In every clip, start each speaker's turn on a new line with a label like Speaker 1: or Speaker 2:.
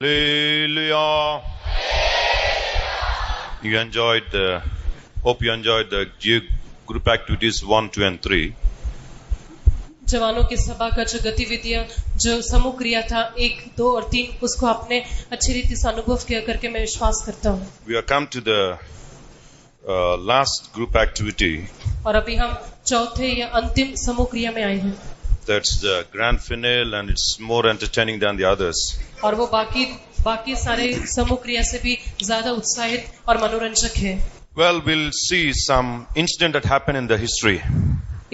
Speaker 1: Hallelujah. You enjoyed hope you enjoyed the GA group activities 1, 2 and 3.
Speaker 2: जवानों की सभा का जो गतिविधियां जो समूह क्रिया था 1, 2 और 3 उसको आपने अच्छी रीति से अनुभव किया करके मैं विश्वास करता हूँ.
Speaker 1: We have come to the last group activity.
Speaker 2: और अभी हम चौथे या अंतिम समूह क्रिया में आए हैं.
Speaker 1: That's the grand finale and it's more entertaining than the others.
Speaker 2: और वो बाकी सारे समूह क्रिया से भी ज्यादा उत्साहित और मनोरंजक है.
Speaker 1: Well, we'll see some incident that happened in the history.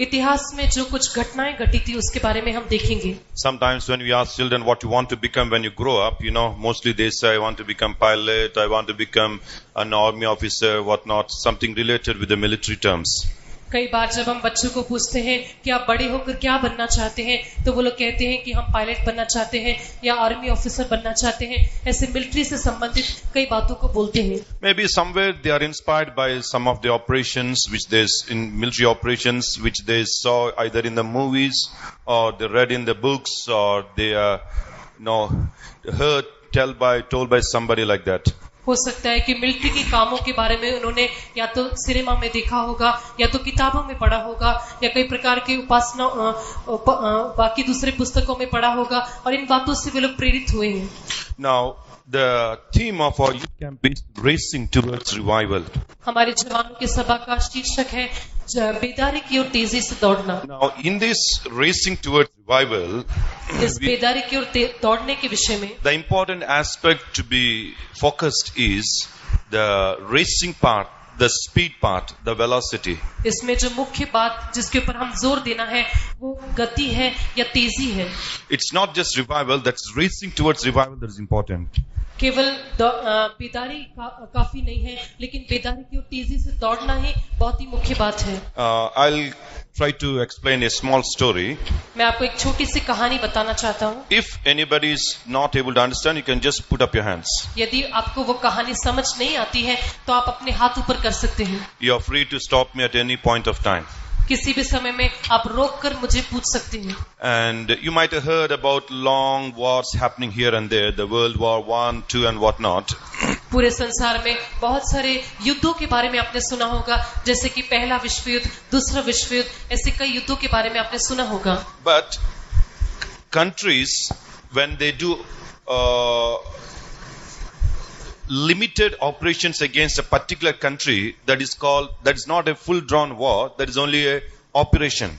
Speaker 2: इतिहास में जो कुछ घटनाएं घटी थी उसके बारे में हम देखेंगे.
Speaker 1: Sometimes when we ask children what you want to become when you grow up, mostly they say, I want to become pilot, I want to become an army officer, whatnot, something related with the military terms.
Speaker 2: कई बार जब हम बच्चों को पूछते हैं कि आप बड़े होकर क्या बनना चाहते हैं तो वो लोग कहते हैं कि हम पायलट बनना चाहते हैं या आर्मी ऑफिसर बनना चाहते हैं. ऐसे मिलिट्री से संबंधित कई बातों को बोलते हैं.
Speaker 1: Maybe somewhere they are inspired by some of the operations in military operations which they saw either in the movies or they read in the books or they heard told by somebody like that.
Speaker 2: हो सकता है कि military के कामों के बारे में उन्होंने या तो सिनेमा में देखा होगा या तो किताबों में पढ़ा होगा या कई प्रकार के उपासना बाकी दूसरे पुस्तकों में पढ़ा होगा और इन बातों से वे लोग प्रेरित हुए हैं.
Speaker 1: Now, the theme of our youth camp is racing towards revival.
Speaker 2: हमारे जवानों की सभा का शीर्षक है बेदारी की ओर तेजी से दौड़ना.
Speaker 1: Now, in this racing towards revival,
Speaker 2: इस बेदारी की ओर दौड़ने के विषय में
Speaker 1: the important aspect to be focused is the racing part, the speed part, the velocity.
Speaker 2: इसमें जो मुख्य बात जिसके ऊपर हम जोर देना है वो गति है या तेजी है.
Speaker 1: It's not just revival, that's racing towards revival that is important.
Speaker 2: केवल बेदारी काफी नहीं है लेकिन बेदारी की ओर तेजी से दौड़ना ही बहुत ही मुख्य बात है.
Speaker 1: I'll try to explain a small story.
Speaker 2: मैं आपको एक छोटी सी कहानी बताना चाहता हूँ.
Speaker 1: If anybody is not able to understand, you can just put up your hands.
Speaker 2: यदि आपको वो कहानी समझ नहीं आती है तो आप अपने हाथ ऊपर कर सकते हैं.
Speaker 1: You are free to stop me at any point of time.
Speaker 2: किसी भी समय में आप रोक कर मुझे पूछ सकते हैं.
Speaker 1: And you might have heard about long wars happening here and there, the World War I, II and whatnot.
Speaker 2: पूरे संसार में बहुत सारे युद्धों के बारे में आपने सुना होगा जैसे कि पहला विश्व युद्ध, दूसरा विश्व युद्ध, ऐसे कई युद्धों के बारे में आपने सुना होगा.
Speaker 1: But countries, when they do limited operations against a particular country, that is not a full drawn war, that is only a operation.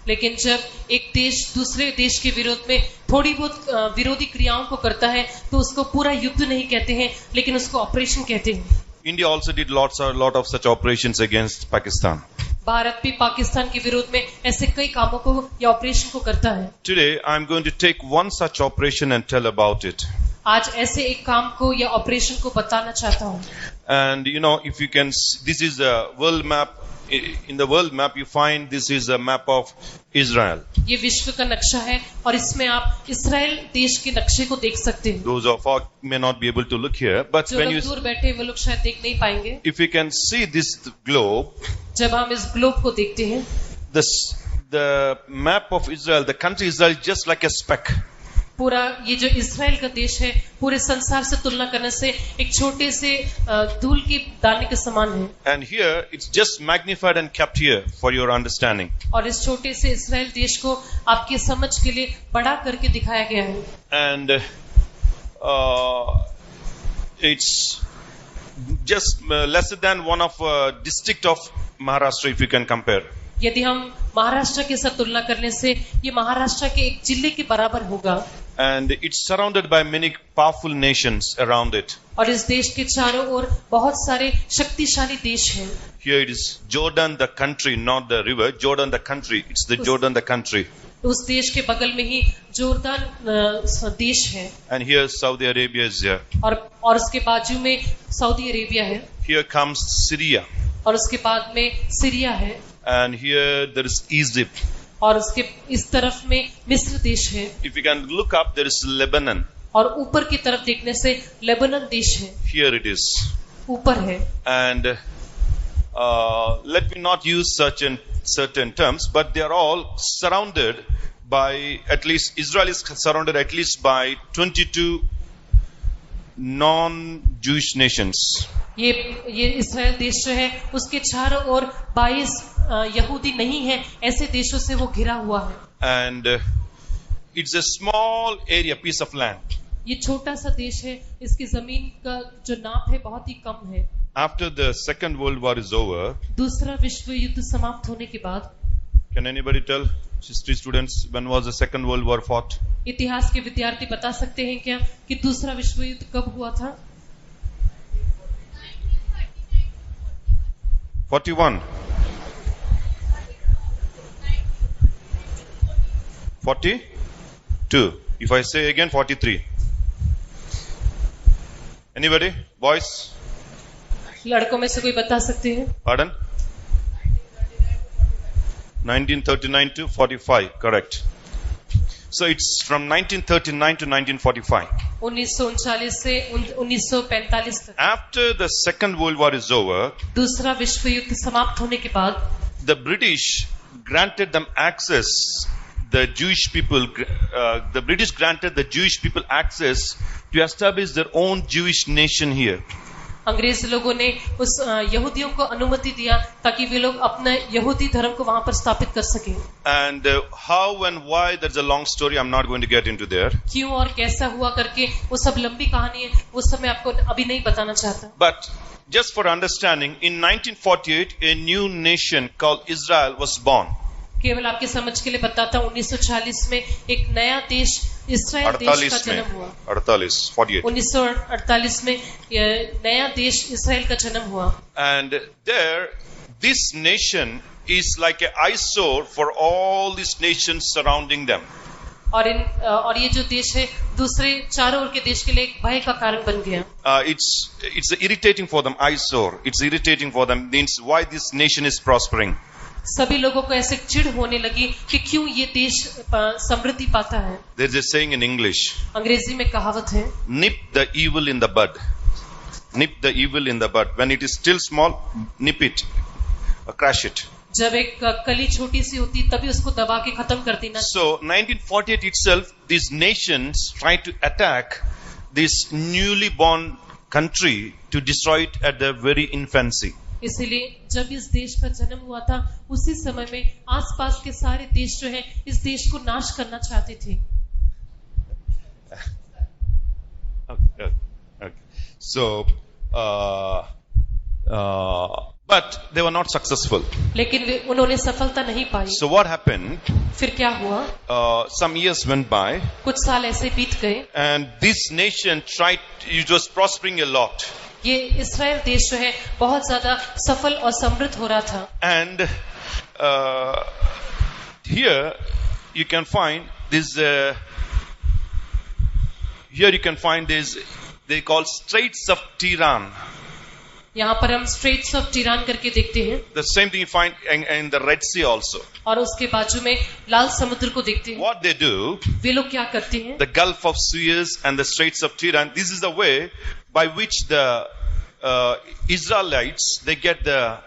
Speaker 2: लेकिन जब एक देश दूसरे देश के विरोध में थोड़ी बहुत विरोधी क्रियाओं को करता है तो उसको पूरा युद्ध नहीं कहते हैं लेकिन उसको ऑपरेशन कहते हैं.
Speaker 1: India also did lot of such operations against Pakistan.
Speaker 2: Bharat भी पाकिस्तान के विरोध में ऐसे कई कामों को या ऑपरेशन को करता है.
Speaker 1: Today I am going to take one such operation and tell about it.
Speaker 2: आज ऐसे एक काम को या ऑपरेशन को बताना चाहता हूँ.
Speaker 1: And if you can, this is a world map. In the world map you find this is a map of Israel.
Speaker 2: ये विश्व का नक्शा है और इसमें आप इस्राएल देश के नक्शे को देख सकते हैं.
Speaker 1: Those of us may not be able to look here, but
Speaker 2: जो लोग दूर बैठे वो लोग शायद देख नहीं पाएंगे.
Speaker 1: If you can see this globe,
Speaker 2: जब हम इस ग्लोब को देखते हैं,
Speaker 1: the map of Israel, the country Israel, is just like a speck.
Speaker 2: पूरा ये जो इस्राएल का देश है पूरे संसार से तुलना करने से एक छोटे से धूल के दाने के समान है.
Speaker 1: And here it's just magnified and kept here for your understanding.
Speaker 2: और इस छोटे से इस्राएल देश को आपके समझ के लिए बड़ा करके दिखाया गया है.
Speaker 1: And it's just lesser than one of district of Maharashtra if you can compare.
Speaker 2: यदि हम महाराष्ट्र के साथ तुलना करने से ये महाराष्ट्र के एक जिले के बराबर होगा.
Speaker 1: And it's surrounded by many powerful nations around it.
Speaker 2: और इस देश के चारों ओर बहुत सारे शक्तिशाली देश हैं.
Speaker 1: Here it is Jordan the country, not the river. Jordan the country. It's the Jordan the country.
Speaker 2: उस देश के बगल में ही जोर्दान देश है.
Speaker 1: And here Saudi Arabia is here.
Speaker 2: और उसके बाजू में सऊदी अरेबिया है.
Speaker 1: Here comes Syria.
Speaker 2: और उसके बाद में सीरिया है.
Speaker 1: And here there is Egypt.
Speaker 2: और उसके इस तरफ में मिस्र देश है.
Speaker 1: If you can look up, there is Lebanon.
Speaker 2: और ऊपर की तरफ देखने से लेबनान देश है.
Speaker 1: Here it is.
Speaker 2: ऊपर है.
Speaker 1: And let me not use certain terms, but they are all surrounded by, at least Israel is surrounded at least by 22 non-Jewish nations.
Speaker 2: ये इस्राएल देश जो है उसके चारों ओर 22 यहूदी नहीं है, ऐसे देशों से वो घिरा हुआ है.
Speaker 1: And it's a small area, piece of land.
Speaker 2: ये छोटा सा देश है, इसकी जमीन का जो नाप है बहुत ही कम है.
Speaker 1: After the Second World War is over,
Speaker 2: दूसरा विश्व युद्ध समाप्त होने के बाद,
Speaker 1: can anybody tell, history students, when was the Second World War fought?
Speaker 2: इतिहास के विद्यार्थी बता सकते हैं क्या कि दूसरा विश्व युद्ध कब हुआ था?
Speaker 1: 41. 42. If I say again, 43. Anybody? Boys?
Speaker 2: लड़कों में से कोई बता सकते हैं?
Speaker 1: Pardon? 1939 to 45. Correct. So it's from 1939 to 1945.
Speaker 2: 1939 से 1945 तक.
Speaker 1: After the Second World War is over,
Speaker 2: दूसरा विश्व युद्ध समाप्त होने के बाद,
Speaker 1: the British granted them access. The British granted the Jewish people access to establish their own Jewish nation here.
Speaker 2: अंग्रेज लोगों ने उस यहूदियों को अनुमति दिया ताकि वे लोग अपने यहूदी धर्म को वहां पर स्थापित कर सकें.
Speaker 1: And how and why, that's a long story, I'm not going to get into there.
Speaker 2: क्यों और कैसा हुआ करके वो सब लंबी कहानी है, वो सब मैं आपको अभी नहीं बताना चाहता.
Speaker 1: But just for understanding, in 1948 a new nation called Israel was born.
Speaker 2: केवल आपके समझ के लिए बताता हूँ, 1940 में एक नया देश इस्राएल देश का जन्म हुआ. 1948 में नया देश इस्राएल का जन्म हुआ.
Speaker 1: And there, this nation is like an eyesore for all these nations surrounding them.
Speaker 2: और ये जो देश है दूसरे चारों ओर के देश के लिए एक भय का कारण बन गया.
Speaker 1: It's irritating for them, eyesore. It's irritating for them, means why this nation is prospering.
Speaker 2: सभी लोगों को ऐसे चिढ़ होने लगी कि क्यों ये देश समृद्धि पाता है.
Speaker 1: There is a saying in English.
Speaker 2: अंग्रेजी में कहावत है,
Speaker 1: Nip the evil in the bud. Nip the evil in the bud. When it is still small, nip it, crush it.
Speaker 2: जब एक कली छोटी सी होती तभी उसको दबा के खत्म कर देना.
Speaker 1: So 1948 itself, these nations tried to attack this newly born country to destroy it at the very infancy.
Speaker 2: इसीलिए जब इस देश का जन्म हुआ था उसी समय में आसपास के सारे देश जो है इस देश को नाश करना चाहते थे.
Speaker 1: Okay. So, but they were not successful.
Speaker 2: लेकिन उन्होंने सफलता नहीं पाई.
Speaker 1: So what happened?
Speaker 2: फिर क्या हुआ?
Speaker 1: Some years went by.
Speaker 2: कुछ साल ऐसे बीत गए.
Speaker 1: And this nation it was prospering a lot.
Speaker 2: ये इस्राएल देश जो है बहुत ज्यादा सफल और समृद्ध हो रहा था.
Speaker 1: And here you can find this. Here you can find this. They call Straits of Tiran.
Speaker 2: यहाँ पर हम Straits of Tiran करके देखते हैं.
Speaker 1: The same thing you find in the Red Sea also.
Speaker 2: और उसके बाजू में लाल समुद्र को देखते हैं.
Speaker 1: What they do?
Speaker 2: वे लोग क्या करते हैं?
Speaker 1: The Gulf of Suez and the Straits of Tiran. This is the way by which the Israelites, they get the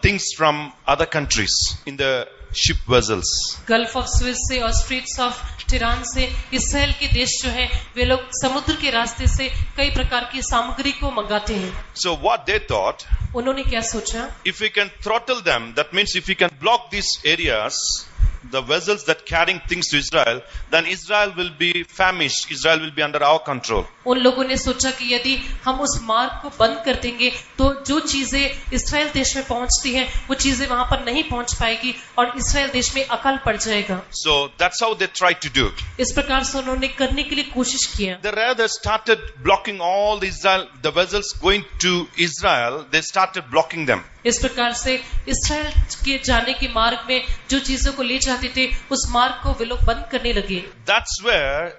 Speaker 1: things from other countries in the ship vessels.
Speaker 2: Gulf of Swiss से और straits of टिरान से इस्राएल के देश जो है वे लोग समुद्र के रास्ते से कई प्रकार की सामग्री को मंगाते हैं.
Speaker 1: So what they thought,
Speaker 2: उन्होंने क्या सोचा?
Speaker 1: if we can throttle them, that means if we can block these areas, the vessels that carrying things to Israel, then Israel will be famished. Israel will be under our control.
Speaker 2: उन लोगों ने सोचा कि यदि हम उस मार्ग को बंद कर देंगे तो जो चीजें इस्राएल देश में पहुंचती हैं वो चीजें वहां पर नहीं पहुंच पाएगी और इस्राएल देश में अकाल पड़ जाएगा.
Speaker 1: So that's how they tried to do.
Speaker 2: इस प्रकार से उन्होंने करने के लिए कोशिश किया.
Speaker 1: They rather started blocking all the vessels going to Israel. They started blocking them.
Speaker 2: इस प्रकार से इस्राएल के जाने के मार्ग में जो चीजों को ले जाते थे उस मार्ग को वे लोग बंद करने लगे.
Speaker 1: That's where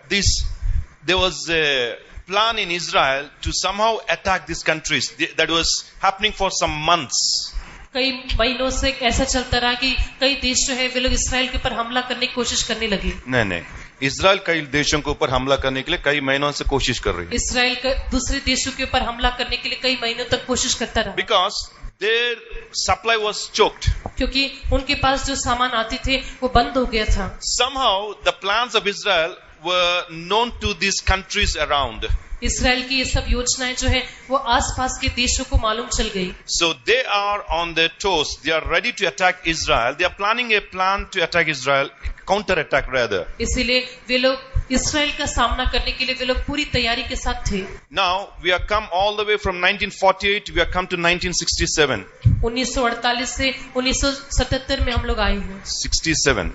Speaker 1: there was a plan in Israel to somehow attack these countries. That was happening for some months.
Speaker 2: कई महीनों से ऐसा चलता रहा कि कई देश जो है वे लोग इस्राएल के ऊपर हमला करने की कोशिश करने लगे.
Speaker 1: नहीं, इस्राएल कई देशों के ऊपर हमला करने के लिए कई महीनों से कोशिश कर रही है.
Speaker 2: इस्राएल दूसरे देशों के ऊपर हमला करने के लिए कई महीनों तक कोशिश करता रहा.
Speaker 1: Because their supply was choked.
Speaker 2: क्योंकि उनके पास जो सामान आते थे वो बंद हो गया था.
Speaker 1: Somehow the plans of Israel were known to these countries around.
Speaker 2: Israel की ये सब योजनाएं जो है वो आसपास के देशों को मालूम चल गई.
Speaker 1: So they are on their toes. They are ready to attack Israel. They are planning a plan to attack Israel, counter attack rather.
Speaker 2: इसीलिए वे लोग इसराइल का सामना करने के लिए वे लोग पूरी तैयारी के साथ थे.
Speaker 1: Now we have come all the way from 1948. We have come to 1967.
Speaker 2: 1948 से 1977 में हम लोग आए हैं.
Speaker 1: 67.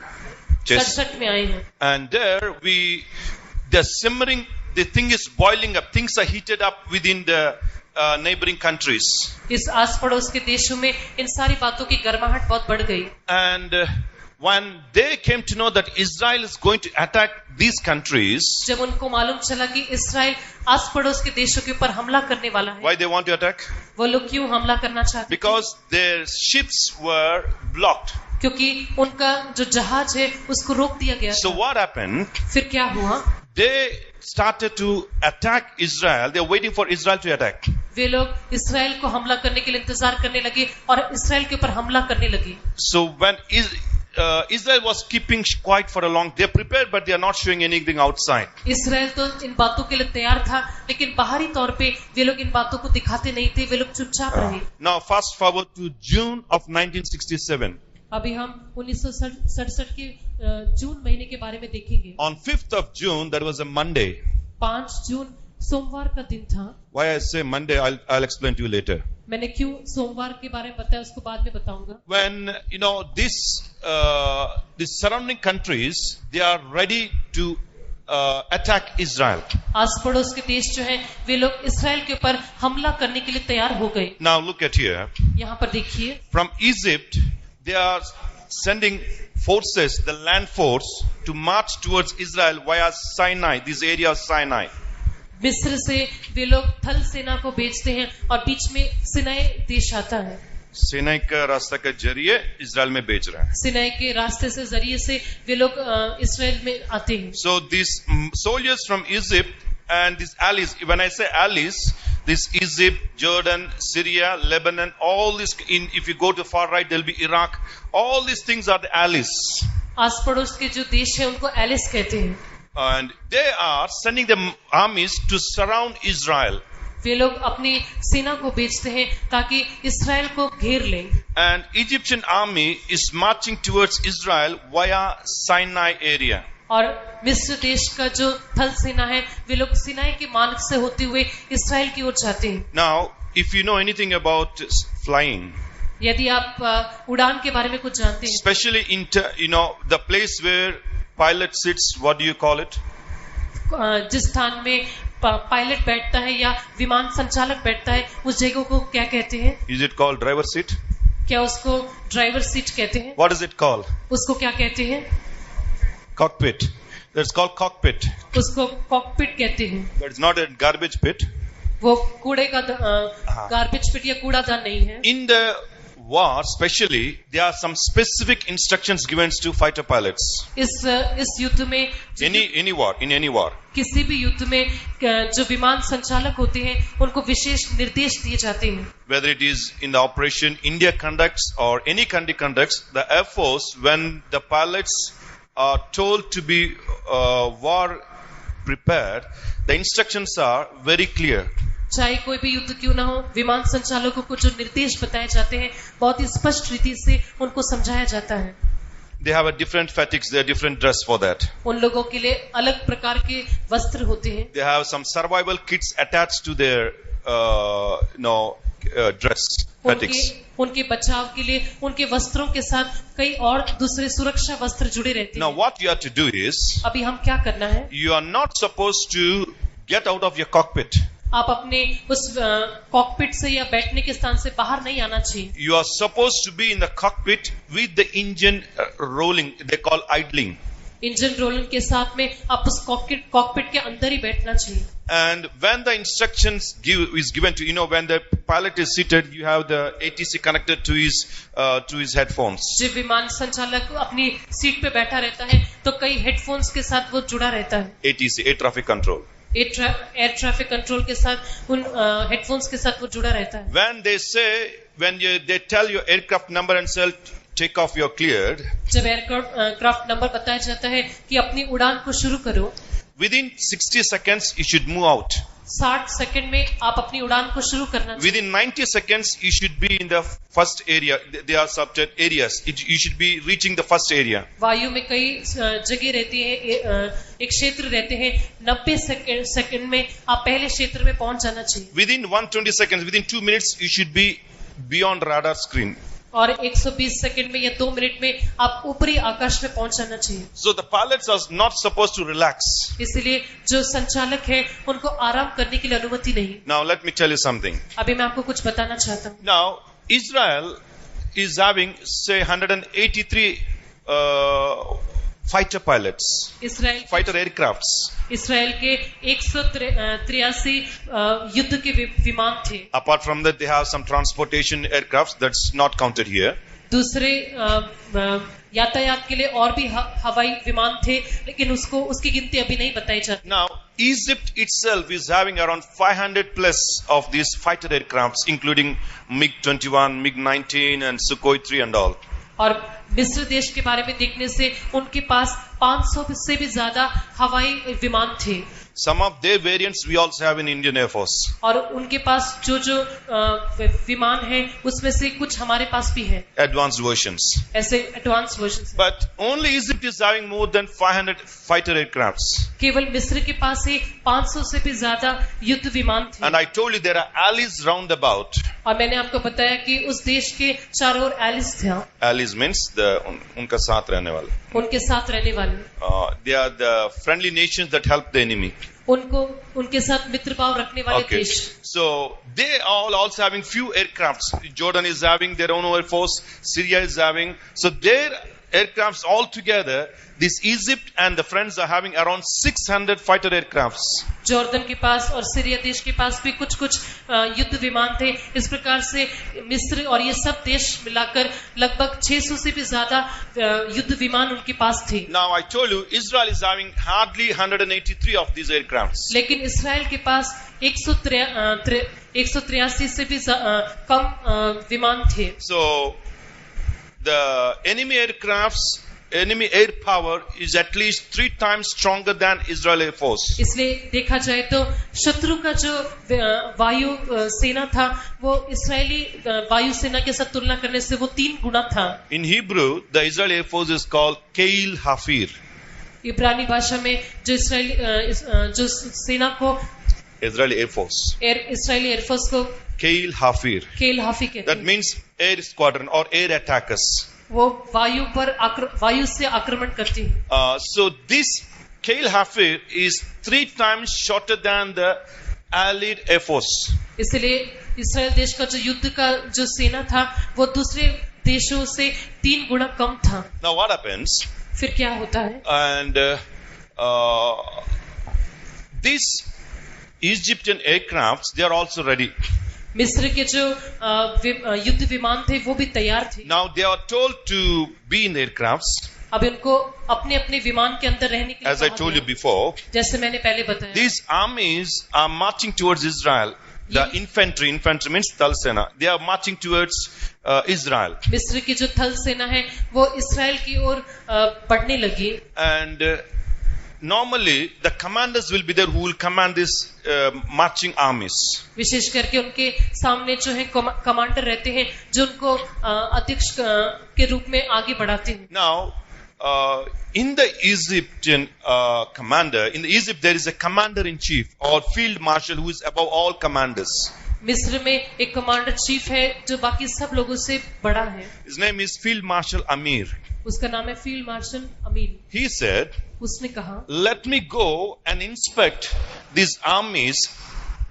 Speaker 2: 67 में आए हैं.
Speaker 1: And there they're simmering. The thing is boiling up. Things are heated up within the neighboring countries.
Speaker 2: इस आस पड़ोस के देशों में इन सारी बातों की गर्माहट बहुत बढ़ गई.
Speaker 1: And when they came to know that Israel is going to attack these countries,
Speaker 2: जब उनको मालूम चला कि इसराइल आस पड़ोस के देशों के ऊपर हमला करने वाला है.
Speaker 1: why they want to attack?
Speaker 2: वो लोग क्यों हमला करना चाहते?
Speaker 1: Because their ships were blocked.
Speaker 2: क्योंकि उनका जो जहाज है उसको रोक दिया गया.
Speaker 1: So what happened?
Speaker 2: फिर क्या हुआ?
Speaker 1: They started to attack Israel. They are waiting for Israel to attack.
Speaker 2: वे लोग इसराइल को हमला करने के लिए इंतजार करने लगे और इसराइल के ऊपर हमला करने लगे.
Speaker 1: So when Israel was keeping quiet for a long, they are prepared, but they are not showing anything outside.
Speaker 2: Israel तो इन बातों के लिए तैयार था, लेकिन बाहरी तौर पे वे लोग इन बातों को दिखाते नहीं थे. वे लोग चुपचाप रहे.
Speaker 1: Now fast forward to June of 1967.
Speaker 2: अभी हम 1967 के जून महीने के बारे में देखेंगे.
Speaker 1: On 5th of June, that was a Monday.
Speaker 2: 5 जून सोमवार का दिन था.
Speaker 1: Why I say Monday, I'll explain to you later.
Speaker 2: मैंने क्यों सोमवार के बारे में बताया उसको बाद में बताऊंगा.
Speaker 1: When these surrounding countries, they are ready to attack Israel.
Speaker 2: आस पड़ोस के देश जो हैं वे लोग इसराइल के ऊपर हमला करने के लिए तैयार हो गए.
Speaker 1: Now look at here.
Speaker 2: यहाँ पर देखिए.
Speaker 1: From Egypt, they are sending forces, the land force, to march towards Israel via Sinai, this area of Sinai.
Speaker 2: मिस्र से वे लोग थल सेना को भेजते हैं और बीच में सिनाई देश आता है.
Speaker 1: सिनाई का रास्ता के जरिए इजराइल में भेज रहा है.
Speaker 2: सिनाई के रास्ते से जरिए से वे लोग इसराइल में आते हैं.
Speaker 1: So these soldiers from Egypt and these allies, when I say allies, this Egypt, Jordan, Syria, Lebanon, all this, if you go to far right, there'll be Iraq. All these things are the allies.
Speaker 2: आस पड़ोस के जो देश है उनको Alice कहते हैं.
Speaker 1: And they are sending the armies to surround Israel.
Speaker 2: वे लोग अपनी सेना को भेजते हैं ताकि इसराइल को घेर लें.
Speaker 1: And Egyptian army is marching towards Israel via Sinai area.
Speaker 2: और मिस्र देश का जो थल सेना है वे लोग सिनाई के मार्ग से होते हुए इसराइल की ओर जाते हैं.
Speaker 1: Now, if you know anything about flying,
Speaker 2: यदि आप उड़ान के बारे में कुछ जानते हैं,
Speaker 1: especially in the place where pilot sits, what do you call it?
Speaker 2: जिस स्थान में पायलट बैठता है या विमान संचालक बैठता है उस जगह को क्या कहते हैं?
Speaker 1: Is it called driver seat?
Speaker 2: क्या उसको ड्राइवर सीट कहते हैं?
Speaker 1: What is it called?
Speaker 2: उसको क्या कहते हैं?
Speaker 1: Cockpit. That's called cockpit.
Speaker 2: उसको कॉकपिट कहते हैं.
Speaker 1: But it's not a garbage pit.
Speaker 2: वो कूड़े का गार्बेज पिट या कूड़ादान नहीं है.
Speaker 1: In the war, especially, there are some specific instructions given to fighter pilots.
Speaker 2: इस युद्ध में
Speaker 1: in any war.
Speaker 2: किसी भी युद्ध में जो विमान संचालक होते हैं उनको विशेष निर्देश दिए जाते हैं.
Speaker 1: Whether it is in the operation India conducts or any country conducts, the Air Force, when the pilots are told to be war prepared, the instructions are very clear.
Speaker 2: चाहे कोई भी युद्ध क्यों ना हो, विमान संचालकों को जो निर्देश बताए जाते हैं बहुत ही स्पष्ट रीति से उनको समझाया जाता है.
Speaker 1: They have a different fatigues, they have different dress for that.
Speaker 2: उन लोगों के लिए अलग प्रकार के वस्त्र होते हैं.
Speaker 1: They have some survival kits attached to their dress fatigues.
Speaker 2: उनके बचाव के लिए उनके वस्त्रों के साथ कई और दूसरे सुरक्षा वस्त्र जुड़े रहते हैं.
Speaker 1: Now what you have to do is,
Speaker 2: अभी हम क्या करना है?
Speaker 1: You are not supposed to get out of your cockpit.
Speaker 2: आप अपने उस कॉकपिट से या बैठने के स्थान से बाहर नहीं आना चाहिए.
Speaker 1: You are supposed to be in the cockpit with the engine rolling. They call idling.
Speaker 2: Engine rolling के साथ में आप उस कॉकपिट के अंदर ही बैठना चाहिए.
Speaker 1: And when the instructions is given to, when the pilot is seated, you have the ATC connected to his headphones.
Speaker 2: जब विमान संचालक अपनी सीट पे बैठा रहता है तो कई हेडफोन्स के साथ वो जुड़ा रहता है.
Speaker 1: ATC, Air Traffic Control.
Speaker 2: Air traffic control के साथ उन हेडफोन्स के साथ वो जुड़ा रहता है.
Speaker 1: When they tell your aircraft number and say take off, you're cleared.
Speaker 2: जब एयरक्राफ्ट नंबर बताया जाता है कि अपनी उड़ान को शुरू करो,
Speaker 1: within 60 seconds you should move out.
Speaker 2: 60 second में आप अपनी उड़ान को शुरू करना चाहिए।
Speaker 1: Within 90 seconds, you should be in the first area. There are certain areas. You should be reaching the first area.
Speaker 2: वायु में कई जगह रहती है, एक क्षेत्र रहते हैं। 90 सेकंड में आप पहले क्षेत्र में पहुंच जाना चाहिए।
Speaker 1: Within 120 seconds, within 2 minutes, you should be beyond radar screen.
Speaker 2: और 120 सेकंड में या 2 मिनट में आप ऊपरी आकाश में पहुंच जाना चाहिए।
Speaker 1: So the pilots are not supposed to relax.
Speaker 2: इसलिए जो संचालक है उनको आराम करने की अनुमति नहीं।
Speaker 1: Now let me tell you something.
Speaker 2: अभी मैं आपको कुछ बताना चाहता हूँ।
Speaker 1: Now Israel is having say 183 fighter pilots, fighter aircrafts.
Speaker 2: Israel के 183 युद्ध के विमान थे।
Speaker 1: Apart from that, they have some transportation aircrafts that's not counted here.
Speaker 2: दूसरे यातायात के लिए और भी हवाई विमान थे, लेकिन उसकी गिनती अभी नहीं बताई जाती।
Speaker 1: Now Egypt itself is having around 500 plus of these fighter aircrafts, including MiG-21, MiG-19, and Sukhoi 3 and all.
Speaker 2: और मिस्र देश के बारे में देखने से उनके पास 500 से भी ज्यादा हवाई विमान थे।
Speaker 1: Some of their variants we also have in Indian Air Force.
Speaker 2: और उनके पास जो विमान है उसमें से कुछ हमारे पास भी है।
Speaker 1: Advanced versions.
Speaker 2: ऐसे advance version.
Speaker 1: But only Egypt is having more than 500 fighter aircrafts.
Speaker 2: केवल मिस्र के पास ही 500 से भी ज्यादा युद्ध विमान थे।
Speaker 1: And I told you there are allies round about.
Speaker 2: और मैंने आपको बताया कि उस देश के चारों ओर एलिस थे।
Speaker 1: Allies means उनका साथ रहने वाले।
Speaker 2: उनके साथ रहने वाले।
Speaker 1: They are the friendly nations that help the enemy.
Speaker 2: उनके साथ मित्र भाव रखने वाले देश।
Speaker 1: So they all also having few aircrafts. Jordan is having their own air force. Syria is having. So their aircrafts all together, this Egypt and the friends are having around 600 fighter aircrafts.
Speaker 2: Jordan के पास और Syria देश के पास भी कुछ युद्ध विमान थे। इस प्रकार से मिस्र और ये सब देश मिलाकर लगभग 600 से भी ज्यादा युद्ध विमान उनके पास थे।
Speaker 1: Now I told you Israel is having hardly 183 of these aircrafts.
Speaker 2: लेकिन इसराइल के पास 183 से भी कम विमान थे।
Speaker 1: So the enemy air power is at least 3 times stronger than Israel Air Force.
Speaker 2: इसलिए देखा जाए तो शत्रु का जो वायु सेना था वो इस्राएली वायु सेना के साथ तुलना करने से वो 3 गुना था।
Speaker 1: In Hebrew, the Israel Air Force is called Keil Hafir.
Speaker 2: इब्रानी भाषा में जो जो सेना को
Speaker 1: Israeli Air Force.
Speaker 2: इस्राएली एयरफोर्स को
Speaker 1: Keil Hafir.
Speaker 2: कहते हैं।
Speaker 1: That means air squadron or air attackers.
Speaker 2: वो वायु से आक्रमण करती है।
Speaker 1: So this Keil Hafir is 3 times shorter than the Allied Air Force.
Speaker 2: इसलिए इस्राएल देश का जो युद्ध का जो सेना था वो दूसरे देशों से 3 गुना कम था।
Speaker 1: Now what happens?
Speaker 2: फिर क्या होता है?
Speaker 1: And these Egyptian aircrafts, they are also ready.
Speaker 2: मिस्र के जो युद्ध विमान थे वो भी तैयार थे।
Speaker 1: Now they are told to be in aircrafts.
Speaker 2: अब इनको अपने अपने विमान के अंदर रहने के लिए
Speaker 1: As I told you before,
Speaker 2: जैसे मैंने पहले बताया,
Speaker 1: these armies are marching towards Israel. The infantry means Thal Sena. They are marching towards Israel.
Speaker 2: मिस्र की जो थल सेना है वो इस्राएल की ओर बढ़ने लगी।
Speaker 1: And normally the commanders will be there who will command this marching armies.
Speaker 2: विशेष करके उनके सामने जो है कमांडर रहते हैं जो उनको अध्यक्ष के रूप में आगे बढ़ाते हैं।
Speaker 1: Now in the Egyptian commander, in Egypt there is a commander in chief or field marshal who is above all commanders.
Speaker 2: मिस्र में एक कमांडर चीफ है जो बाकी सब लोगों से बड़ा है।
Speaker 1: His name is Field Marshal Amir.
Speaker 2: उसका नाम है फील्ड मार्शल अमीर।
Speaker 1: He said,
Speaker 2: उसने कहा,
Speaker 1: let me go and inspect these armies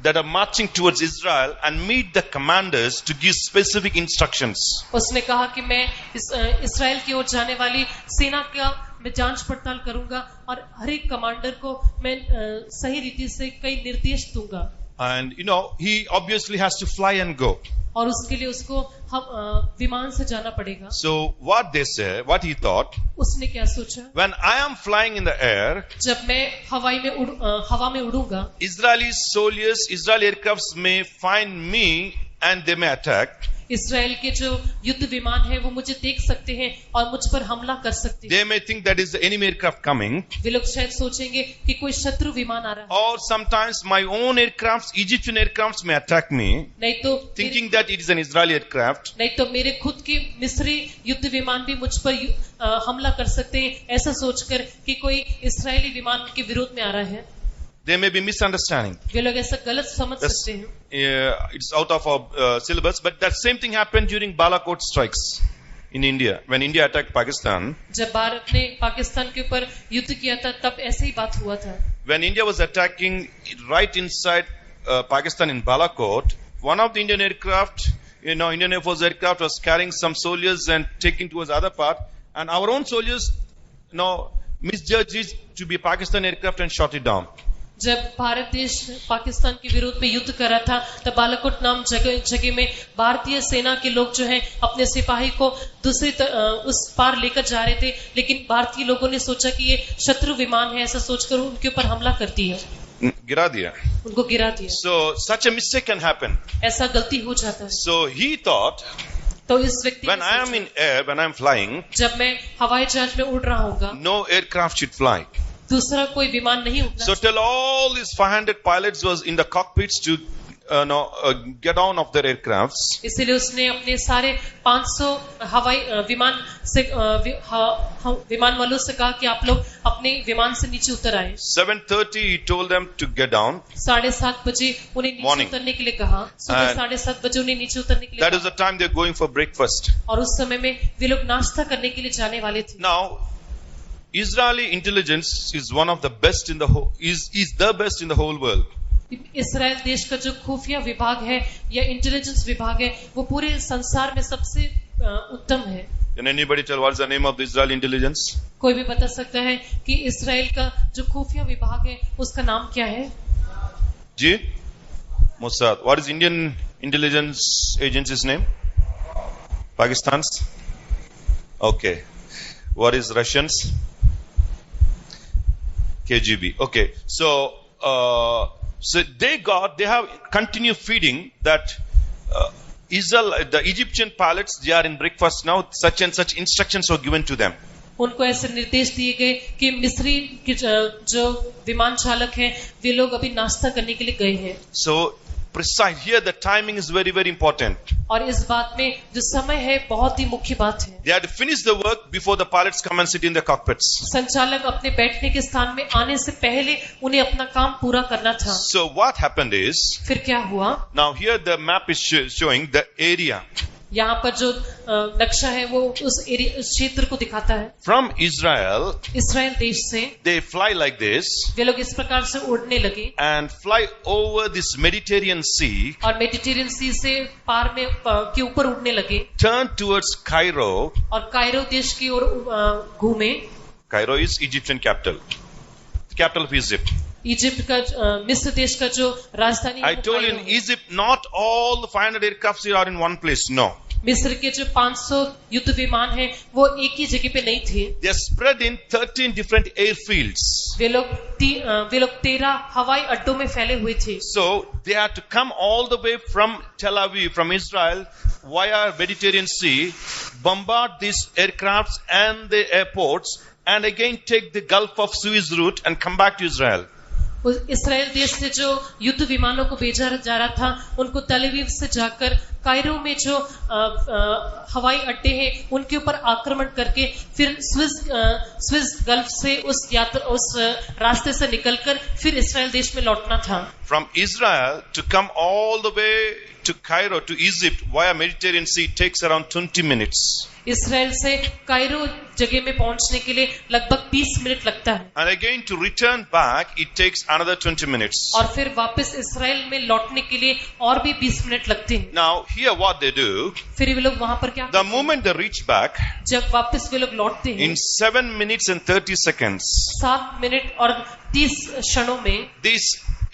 Speaker 1: that are marching towards Israel and meet the commanders to give specific instructions.
Speaker 2: उसने कहा कि मैं इस्राएल की ओर जाने वाली सेना का मैं जांच पड़ताल करूंगा और हर एक कमांडर को मैं सही रीति से कई निर्देश दूंगा।
Speaker 1: And he obviously has to fly and go.
Speaker 2: और उसके लिए उसको विमान से जाना पड़ेगा।
Speaker 1: So what he thought,
Speaker 2: उसने क्या सोचा?
Speaker 1: when I am flying in the air,
Speaker 2: जब मैं हवा में उड़ूंगा,
Speaker 1: Israeli soldiers, Israeli aircrafts may find me and they may attack.
Speaker 2: Israel के जो युद्ध विमान है वो मुझे देख सकते हैं और मुझ पर हमला कर सकते हैं।
Speaker 1: They may think that is the enemy aircraft coming.
Speaker 2: वे लोग शायद सोचेंगे कि कोई शत्रु विमान आ रहा है।
Speaker 1: Or sometimes my own aircrafts, Egyptian aircrafts may attack me,
Speaker 2: नहीं तो
Speaker 1: thinking that it is an Israeli aircraft.
Speaker 2: नहीं तो मेरे खुद के मिस्री युद्ध विमान भी मुझ पर हमला कर सकते हैं, ऐसा सोचकर कि कोई इस्राएली विमान के विरोध में आ रहा है।
Speaker 1: There may be misunderstanding.
Speaker 2: वे लोग ऐसा गलत समझ सकते हैं।
Speaker 1: It's out of our syllabus, but that same thing happened during Balakot strikes in India. When India attacked Pakistan,
Speaker 2: जब भारत ने पाकिस्तान के ऊपर युद्ध किया था तब ऐसे ही बात हुआ था।
Speaker 1: when India was attacking right inside Pakistan in Balakot, one of the Indian aircraft, Indian Air Force aircraft was carrying some soldiers and taking towards the other part, and our own soldiers, misjudged it to be a Pakistan aircraft and shot it down.
Speaker 2: जब भारत देश पाकिस्तान के विरोध में युद्ध कर रहा था तब बालाकोट नाम जगह में भारतीय सेना के लोग जो हैं अपने सिपाही को उस पार लेकर जा रहे थे, लेकिन भारतीय लोगों ने सोचा कि ये शत्रु विमान है, ऐसा सोचकर उनके ऊपर हमला कर दिया,
Speaker 1: गिरा दिया,
Speaker 2: उनको गिरा दिया।
Speaker 1: So such a mistake can happen.
Speaker 2: ऐसा गलती हो जाता है।
Speaker 1: So he thought,
Speaker 2: तो इस व्यक्ति
Speaker 1: when I am in air, when I am flying,
Speaker 2: जब मैं हवाई जहाज में उड़ रहा होगा,
Speaker 1: no aircraft should fly.
Speaker 2: दूसरा कोई विमान नहीं उड़ना।
Speaker 1: So tell all these 500 pilots was in the cockpits to get down off their aircrafts.
Speaker 2: इसलिए उसने अपने सारे 500 हवाई विमान वालों से कहा कि आप लोग अपने विमान से नीचे उतर आए।
Speaker 1: 7:30 he told them to get down.
Speaker 2: 7:30 बजे उन्हें नीचे उतरने के लिए कहा। सुबह 7:30 बजे उन्हें नीचे उतरने के लिए
Speaker 1: That is the time they're going for breakfast.
Speaker 2: और उस समय में वे लोग नाश्ता करने के लिए जाने वाले थे।
Speaker 1: Now, Israeli intelligence is one of the best in the whole, is the best in the whole world.
Speaker 2: Israel देश का जो खुफिया विभाग है या इंटेलिजेंस विभाग है वो पूरे संसार में सबसे उत्तम है।
Speaker 1: Can anybody tell what is the name of the Israeli intelligence?
Speaker 2: कोई भी बता सकता है कि इसराइल का जो खुफिया विभाग है उसका नाम क्या है?
Speaker 1: जी? Mossad. What is Indian intelligence agency's name? Pakistan's? Okay. What is Russians? KGB. Okay. So they have continued feeding that the Egyptian pilots, they are in breakfast now, such and such instructions were given to them.
Speaker 2: उनको ऐसे निर्देश दिए गए कि मिस्री के जो विमान चालक हैं वे लोग अभी नाश्ता करने के लिए गए हैं।
Speaker 1: So precise here, the timing is very, very important.
Speaker 2: और इस बात में जो समय है बहुत ही मुख्य बात है।
Speaker 1: They had to finish the work before the pilots come and sit in the cockpits.
Speaker 2: संचालक अपने बैठने के स्थान में आने से पहले उन्हें अपना काम पूरा करना था।
Speaker 1: So what happened is,
Speaker 2: फिर क्या हुआ?
Speaker 1: now here the map is showing the area.
Speaker 2: यहाँ पर जो नक्शा है वो उस क्षेत्र को दिखाता है।
Speaker 1: From Israel,
Speaker 2: इसराइल देश से
Speaker 1: they fly like this
Speaker 2: वे लोग इस प्रकार से उड़ने लगे
Speaker 1: and fly over this Mediterranean Sea,
Speaker 2: और मेडिटेरियन सी से पार में के ऊपर उड़ने लगे,
Speaker 1: turn towards Cairo.
Speaker 2: और कायरो देश की ओर घूमे।
Speaker 1: Cairo is Egyptian capital, the capital of Egypt.
Speaker 2: Egypt का मिस्र देश का जो राजधानी
Speaker 1: I told you in Egypt, not all the 500 aircrafts are in one place. No.
Speaker 2: मिस्र के जो 500 युद्ध विमान हैं वो एक ही जगह पे नहीं थे।
Speaker 1: They are spread in 13 different airfields.
Speaker 2: वे लोग 13 हवाई अड्डों में फैले हुए थे।
Speaker 1: So they had to come all the way from Tel Aviv, from Israel, via Mediterranean Sea, bombard these aircrafts and the airports, and again take the Gulf of Suez route and come back to Israel.
Speaker 2: Israel देश से जो युद्ध विमानों को भेजा जा रहा था उनको तल अवीव से जाकर कायरो में जो हवाई अड्डे हैं उनके ऊपर आक्रमण करके फिर स्विस गल्फ से उस रास्ते से निकलकर फिर इसराइल देश में लौटना था।
Speaker 1: From Israel to come all the way to Cairo to Egypt via Mediterranean Sea takes around 20 minutes.
Speaker 2: Israel से कायरो जगह में पहुंचने के लिए लगभग 20 मिनट लगता है।
Speaker 1: And again to return back it takes another 20 minutes.
Speaker 2: और फिर वापस इसराइल में लौटने के लिए और भी 20 मिनट लगते हैं।
Speaker 1: Now here what they do,
Speaker 2: फिर वे लोग वहां पर क्या
Speaker 1: the moment they reach back,
Speaker 2: जब वापस वे लोग लौटते हैं
Speaker 1: in 7 minutes and 30 seconds,
Speaker 2: 7 minute और 30 क्षणों में
Speaker 1: these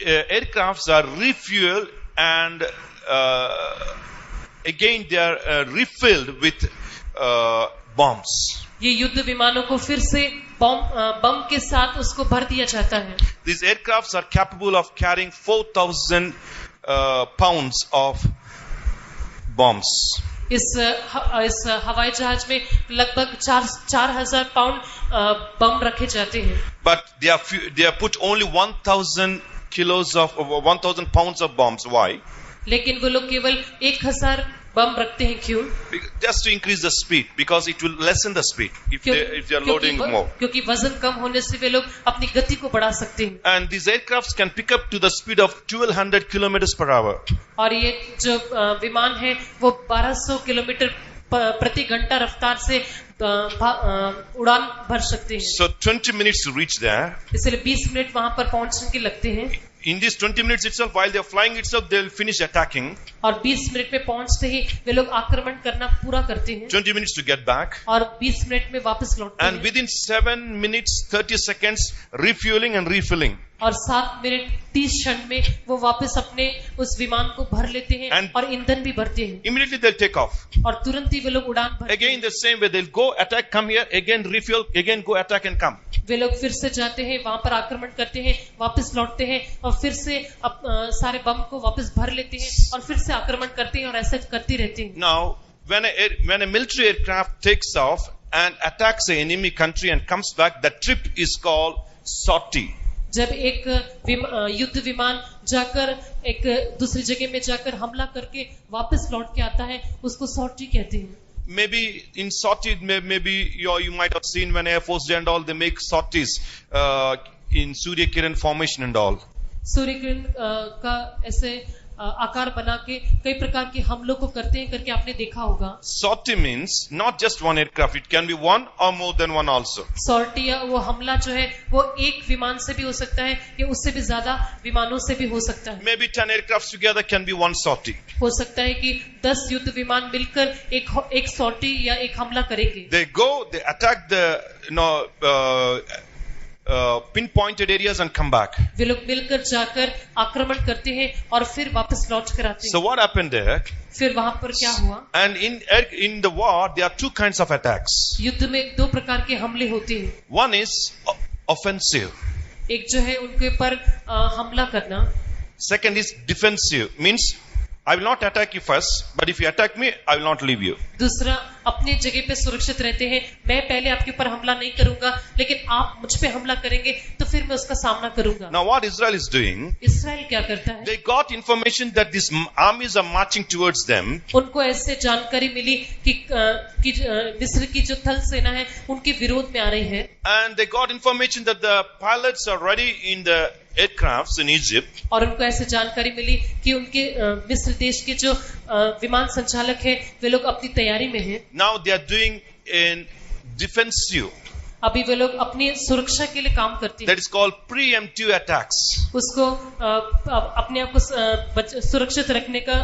Speaker 1: aircrafts are refueled and again they are refilled with bombs.
Speaker 2: ये युद्ध विमानों को फिर से बम के साथ उसको भर दिया जाता है।
Speaker 1: These aircrafts are capable of carrying 4,000 pounds of bombs.
Speaker 2: इस हवाई जहाज में लगभग 4,000 पाउंड बम रखे जाते हैं.
Speaker 1: But they are put only 1,000 pounds of bombs. Why?
Speaker 2: लेकिन वो लोग केवल 1,000 बम रखते हैं. क्यों?
Speaker 1: Just to increase the speed, because it will lessen the speed if they are loading more.
Speaker 2: क्योंकि वजन कम होने से वे लोग अपनी गति को बढ़ा सकते हैं.
Speaker 1: And these aircrafts can pick up to the speed of 1,200 kilometers per hour.
Speaker 2: और ये जो विमान है वो 1200 किलोमीटर प्रति घंटा रफ्तार से उड़ान भर सकते हैं.
Speaker 1: So 20 minutes to reach there.
Speaker 2: इसलिए 20 मिनट वहां पर पहुंचने के लगते हैं.
Speaker 1: In these 20 minutes itself, while they are flying itself, they will finish attacking.
Speaker 2: और 20 मिनट में पहुंचते ही वे लोग आक्रमण करना पूरा करते हैं.
Speaker 1: 20 minutes to get back.
Speaker 2: और 20 मिनट में वापस लौटते हैं.
Speaker 1: And within 7 minutes 30 seconds, refueling and refilling.
Speaker 2: और 7 मिनट 30 क्षण में वो वापस अपने उस विमान को भर लेते हैं और ईंधन भी भरते हैं.
Speaker 1: Immediately they'll take off.
Speaker 2: और तुरंत ही वे लोग उड़ान भरते हैं.
Speaker 1: Again the same way, they'll go attack, come here, again refuel, again go attack and come.
Speaker 2: वे लोग फिर से जाते हैं, वहां पर आक्रमण करते हैं, वापस लौटते हैं और फिर से सारे बम को वापस भर लेते हैं और फिर से आक्रमण करते हैं और ऐसा करते रहते हैं.
Speaker 1: Now, when a military aircraft takes off and attacks an enemy country and comes back, the trip is called sortie.
Speaker 2: जब एक युद्ध विमान जाकर एक दूसरी जगह में जाकर हमला करके वापस लौट के आता है, उसको सॉर्टी कहते हैं.
Speaker 1: Maybe in sortie, maybe you might have seen when Air Force Day and all, they make sorties in Surya Kiran formation and all.
Speaker 2: Surya Kiran का ऐसे आकार बना के कई प्रकार के हमलों को करते हैं करके आपने देखा होगा.
Speaker 1: Sortie means not just one aircraft, it can be one or more than one also.
Speaker 2: सॉर्टी या वो हमला जो है वो एक विमान से भी हो सकता है या उससे भी ज्यादा विमानों से भी हो सकता है.
Speaker 1: Maybe 10 aircrafts together can be one sortie.
Speaker 2: हो सकता है कि 10 युद्ध विमान मिलकर एक सॉर्टी या एक हमला करेंगे.
Speaker 1: They go, they attack the pinpointed areas and come back.
Speaker 2: वे लोग मिलकर जाकर आक्रमण करते हैं और फिर वापस लौट कर आते हैं.
Speaker 1: So what happened there?
Speaker 2: फिर वहां पर क्या हुआ?
Speaker 1: And in the war there are two kinds of attacks.
Speaker 2: युद्ध में दो प्रकार के हमले होते हैं.
Speaker 1: One is offensive.
Speaker 2: एक जो है उनके ऊपर हमला करना.
Speaker 1: Second is defensive, means I will not attack you first, but if you attack me, I will not leave you.
Speaker 2: दूसरा, अपनी जगह पे सुरक्षित रहते हैं. मैं पहले आपके ऊपर हमला नहीं करूंगा, लेकिन आप मुझ पे हमला करेंगे तो फिर मैं उसका सामना करूंगा.
Speaker 1: Now what Israel is doing?
Speaker 2: Israel क्या करता है?
Speaker 1: They got information that these armies are marching towards them.
Speaker 2: उनको ऐसे जानकारी मिली कि मिस्र की जो थल सेना है उनके विरोध में आ रही है.
Speaker 1: And they got information that the pilots are ready in the aircrafts in Egypt.
Speaker 2: और उनको ऐसे जानकारी मिली कि उनके मिस्र देश के जो विमान संचालक हैं वे लोग अपनी तैयारी में हैं.
Speaker 1: Now they are doing in defensive.
Speaker 2: अभी वे लोग अपनी सुरक्षा के लिए काम करते हैं.
Speaker 1: That is called preemptive attacks.
Speaker 2: उसको अपने आप को सुरक्षित रखने का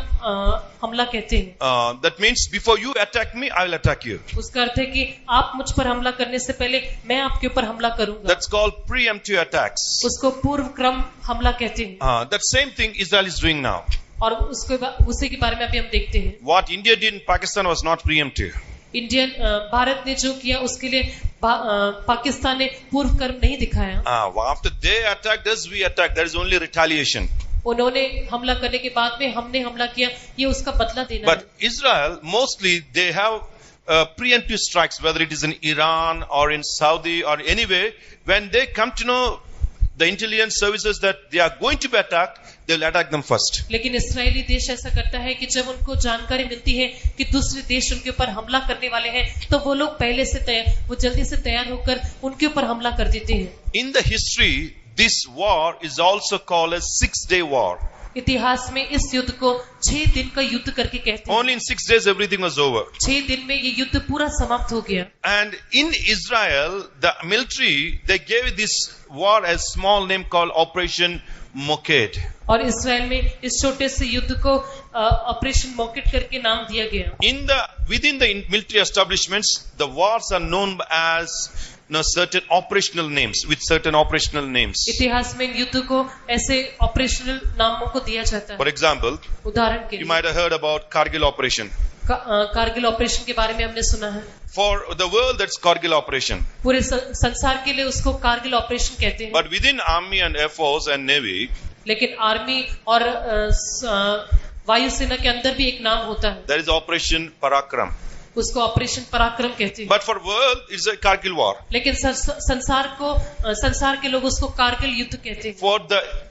Speaker 2: हमला कहते हैं.
Speaker 1: That means before you attack me, I will attack you.
Speaker 2: उसका अर्थ है कि आप मुझ पर हमला करने से पहले मैं आपके ऊपर हमला करूंगा.
Speaker 1: That's called preemptive attacks.
Speaker 2: उसको पूर्व क्रम हमला कहते हैं.
Speaker 1: That same thing Israel is doing now.
Speaker 2: और उसी के बारे में अभी हम देखते हैं.
Speaker 1: What India did in Pakistan was not preemptive.
Speaker 2: Bharat ने जो किया उसके लिए पाकिस्तान ने पूर्व कर्म नहीं दिखाया.
Speaker 1: After they attacked us, we attacked. That is only retaliation.
Speaker 2: उन्होंने हमला करने के बाद में हमने हमला किया, ये उसका बदला देना.
Speaker 1: But Israel, mostly they have preemptive strikes, whether it is in Iran or in Saudi or anywhere. When they come to know the intelligence services that they are going to be attacked, they will attack them first.
Speaker 2: लेकिन इस्राएली देश ऐसा करता है कि जब उनको जानकारी मिलती है कि दूसरे देश उनके ऊपर हमला करने वाले हैं, तो वो लोग पहले से वो जल्दी से तैयार होकर उनके ऊपर हमला कर देते हैं.
Speaker 1: In the history, this war is also called a 6-day war.
Speaker 2: इतिहास में इस युद्ध को 6 दिन का युद्ध करके कहते हैं.
Speaker 1: Only in 6 days everything was over.
Speaker 2: 6 दिन में ये युद्ध पूरा समाप्त हो गया.
Speaker 1: And in Israel, the military, they gave this war a small name called Operation Moked.
Speaker 2: और इसराइल में इस छोटे से युद्ध को ऑपरेशन मोकेड करके नाम दिया गया.
Speaker 1: Within the military establishments, the wars are known as certain operational names, with certain operational names.
Speaker 2: इतिहास में युद्ध को ऐसे ऑपरेशनल नामों को दिया जाता है.
Speaker 1: For example,
Speaker 2: उदाहरण के लिए,
Speaker 1: you might have heard about Kargil operation.
Speaker 2: Kargil operation के बारे में हमने सुना है.
Speaker 1: For the world, that's Kargil operation.
Speaker 2: पूरे संसार के लिए उसको कारगिल ऑपरेशन कहते हैं.
Speaker 1: But within army and air force and navy,
Speaker 2: लेकिन आर्मी और वायुसेना के अंदर भी एक नाम होता है,
Speaker 1: There is Operation Parakram.
Speaker 2: उसको ऑपरेशन पराक्रम कहते हैं।
Speaker 1: But for world, it's a Kargil war.
Speaker 2: लेकिन संसार के लोग उसको कारगिल युद्ध कहते हैं।